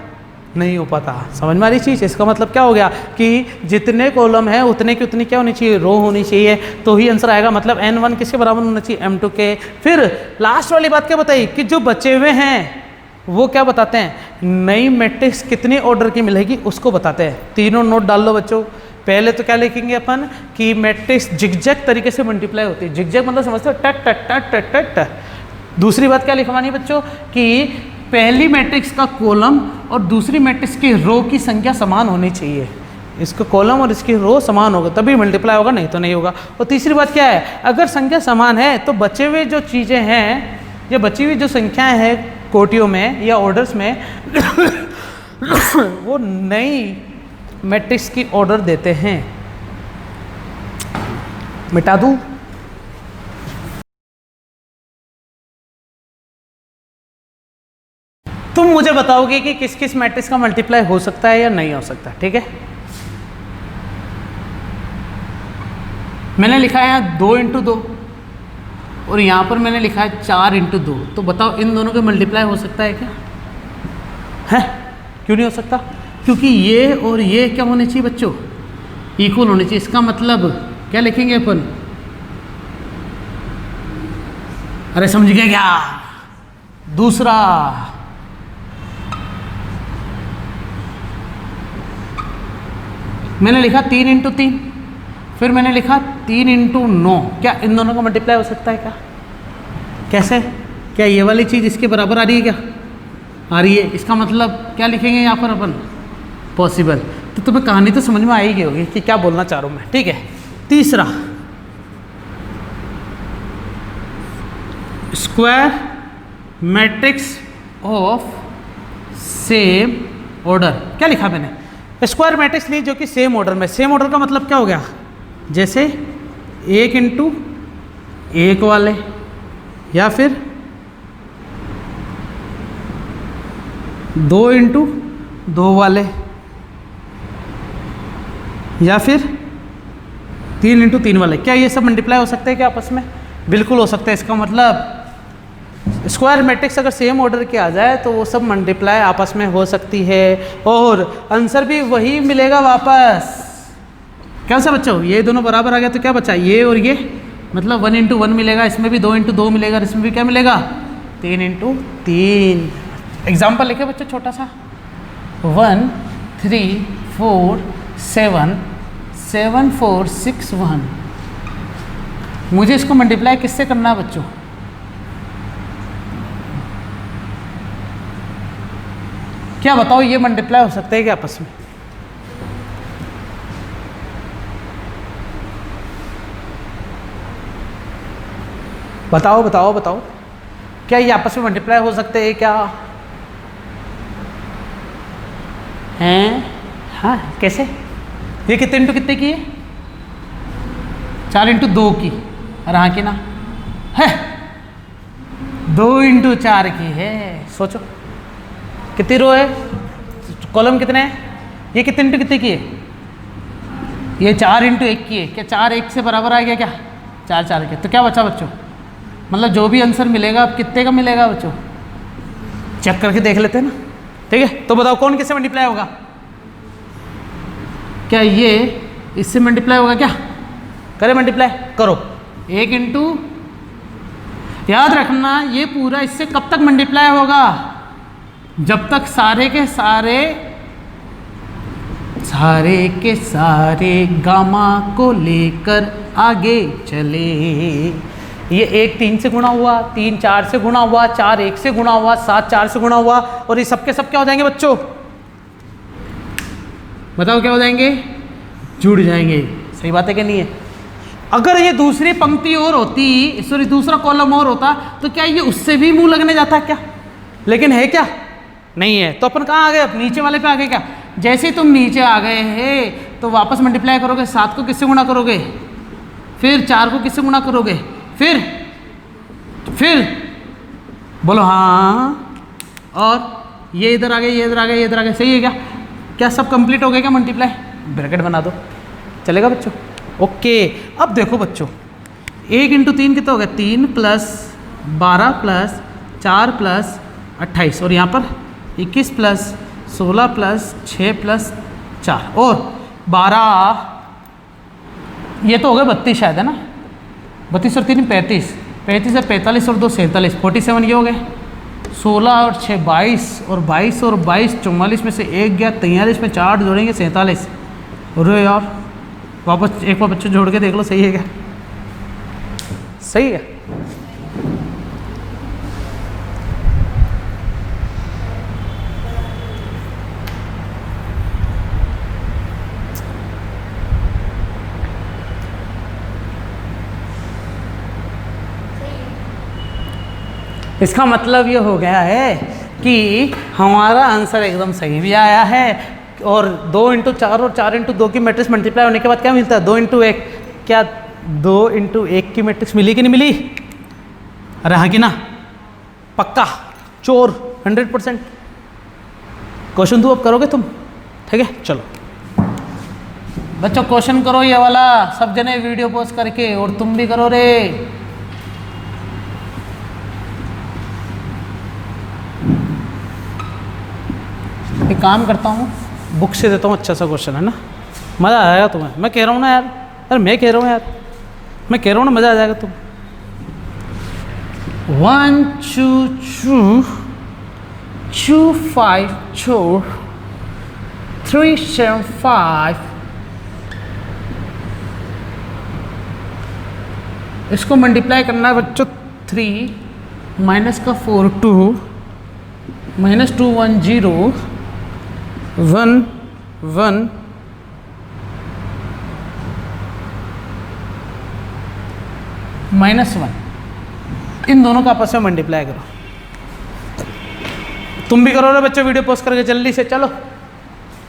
नहीं हो पाता? समझ में आ रही चीज़? इसका मतलब क्या हो गया कि जितने कॉलम है उतने की उतनी क्या होनी चाहिए, रो होनी चाहिए, तो ही आंसर आएगा। मतलब n1 किसके बराबर होना चाहिए, m2 के। फिर लास्ट वाली बात क्या बताई कि जो बचे हुए हैं वो क्या बताते हैं, नई मैट्रिक्स कितनी ऑर्डर की मिलेगी उसको बताते हैं। तीनों नोट डाल लो बच्चों। पहले तो क्या लिखेंगे अपन कि मैट्रिक्स जिगजैग तरीके से मल्टीप्लाई होती है। जिगजैग मतलब समझते हो, टट टट टट टट टट टट। दूसरी बात क्या लिखवानी बच्चों कि पहली मैट्रिक्स का कॉलम और दूसरी मैट्रिक्स की रो की संख्या समान होनी चाहिए। इसका कॉलम और इसकी रो समान होगा तभी मल्टीप्लाई होगा, नहीं तो नहीं होगा। और तीसरी बात क्या है, अगर संख्या समान है तो बचे हुए जो चीज़ें हैं, ये बची हुई जो संख्याएं हैं कोटियों में या ऑर्डर्स में वो नई मैट्रिक्स की ऑर्डर देते हैं। मिटा दूँ? तुम मुझे बताओगे कि किस किस मैट्रिक्स का मल्टीप्लाई हो सकता है या नहीं हो सकता। ठीक है, मैंने लिखा है यहाँ 2 इंटू 2 और यहाँ पर मैंने लिखा है 4 इंटू 2। तो बताओ इन दोनों का मल्टीप्लाई हो सकता है क्या? है, क्यों नहीं हो सकता? क्योंकि ये और ये क्या होने चाहिए बच्चों, इक्वल होने चाहिए। इसका मतलब क्या लिखेंगे अपन, अरे समझ गए क्या? दूसरा मैंने लिखा 3 इंटू 3, फिर मैंने लिखा 3 इंटू 9। क्या इन दोनों का मल्टीप्लाई हो सकता है क्या? कैसे? क्या ये वाली चीज़ इसके बराबर आ रही है क्या? आ रही है। इसका मतलब क्या लिखेंगे यहाँ पर अपन, पॉसिबल। तो तुम्हें कहानी तो समझ में आई गई होगी कि क्या बोलना चाह रहा हूँ मैं। ठीक है, तीसरा square matrix of same order. क्या लिखा मैंने, स्क्वायर मैट्रिक्स ली जो कि सेम ऑर्डर में। सेम ऑर्डर का मतलब क्या हो गया, जैसे 1 इंटू 1 वाले, या फिर 2 इंटू 2 वाले, या फिर 3 इंटू 3 वाले। क्या ये सब मल्टीप्लाई हो सकते हैं क्या आपस में? बिल्कुल हो सकते हैं। इसका मतलब स्क्वायर मैट्रिक्स अगर सेम ऑर्डर के आ जाए तो वो सब मल्टीप्लाई आपस में हो सकती है, और आंसर भी वही मिलेगा वापस। क्या सा बच्चों, ये दोनों बराबर आ गया तो क्या बचा, ये और ये, मतलब 1 इंटू 1 मिलेगा, इसमें भी 2 इंटू 2 मिलेगा, इसमें भी क्या मिलेगा 3 इंटू 3। एग्जाम्पल लिखे बच्चों छोटा सा, 1 3 4 7 7 4 6 1। मुझे इसको मल्टीप्लाई किससे करना है बच्चों? क्या बताओ, ये मल्टीप्लाई हो सकते हैं क्या आपस में? बताओ बताओ बताओ, क्या ये आपस में मल्टीप्लाई हो सकते हैं क्या? हैं? हाँ, कैसे? ये कितने इंटू कितने की है? 4 इंटू 2 की, और हाँ की ना है 2 इंटू 4 की है। सोचो कितनी रो है, कॉलम कितने हैं? ये कितने इंटू कितने की है? ये 4 इंटू 1 की है। क्या 4 1 से बराबर आ गया क्या? 4 4 के। तो क्या बचा बच्चों? मतलब जो भी आंसर मिलेगा अब कितने का मिलेगा बच्चों? चेक करके देख लेते हैं ना, ठीक है? तो बताओ कौन किससे मल्टीप्लाई होगा? क्या ये इससे मल्टीप्लाई होगा क्या? करे मल्टीप्लाई, करो। 1 इंटू, याद रखना ये पूरा इससे कब तक मल्टीप्लाई होगा? जब तक सारे के सारे गामा को लेकर आगे चले। ये 1 3 से गुणा हुआ, 3 4 से गुणा हुआ, 4 1 से गुणा हुआ, 7 4 से गुणा हुआ, और ये सबके सब क्या हो जाएंगे बच्चों? बताओ क्या हो जाएंगे? जुड़ जाएंगे। सही बात है कि नहीं है? अगर ये दूसरी पंक्ति और होती, सॉरी दूसरा कॉलम और होता, तो क्या ये उससे भी मुंह लगने जाता क्या? लेकिन है क्या? नहीं है। तो अपन कहाँ आ गए? अब नीचे वाले पे आ गए क्या? जैसे तुम नीचे आ गए हैं तो वापस मल्टीप्लाई करोगे, 7 को किससे गुणा करोगे? फिर 4 को किससे गुणा करोगे? फिर बोलो हाँ, और ये इधर आ गए, ये इधर आ गए, ये इधर आ गए। सही है क्या? क्या सब कंप्लीट हो गया क्या मल्टीप्लाई? ब्रैकेट बना दो, चलेगा बच्चों? ओके। अब देखो बच्चों, 1 इंटू 3 कितना हो गया? 3 प्लस 12 प्लस 4 प्लस 28, और यहाँ पर 21 प्लस 16 प्लस 6 प्लस 4 और 12, ये तो हो गए 32 शायद, है ना? 32 और 3 35, 35 और 45 और 2 47, 47 ये हो गए। 16 और 6 22, और 22 और 22 44 में से 1 गया, 43 में 4 जोड़ेंगे 47। अरे यार, वापस एक बार बच्चों जोड़ के देख लो, सही है क्या? सही है। इसका मतलब ये हो गया है कि हमारा आंसर एकदम सही भी आया है, और 2 इंटू 4 और 4 इंटू 2 की मैट्रिक्स मल्टीप्लाई होने के बाद क्या मिलता है? 2 इंटू 1। क्या 2 इंटू 1 की मैट्रिक्स मिली कि नहीं मिली? अरे हाँ कि ना? पक्का चोर 100%। क्वेश्चन तो अब करोगे तुम, ठीक है? चलो बच्चों क्वेश्चन करो ये वाला, सब जने वीडियो पॉज करके, और तुम भी करो रे। एक काम करता हूँ, बुक से देता हूँ अच्छा सा क्वेश्चन, है ना? मज़ा आ जाएगा तुम्हें, मैं कह रहा हूँ ना यार। यार मैं कह रहा हूँ यार, मैं कह रहा हूँ ना, मज़ा आ जाएगा तुम। 1 2 2 2 5 2 3 7 5। इसको मल्टीप्लाई करना है बच्चों। 3 माइनस का 4 2 माइनस 2 1 0 1 1 -1। इन दोनों का आपस में मल्टीप्लाई करो। तुम भी करो ना बच्चों, वीडियो पोस्ट करके जल्दी से, चलो।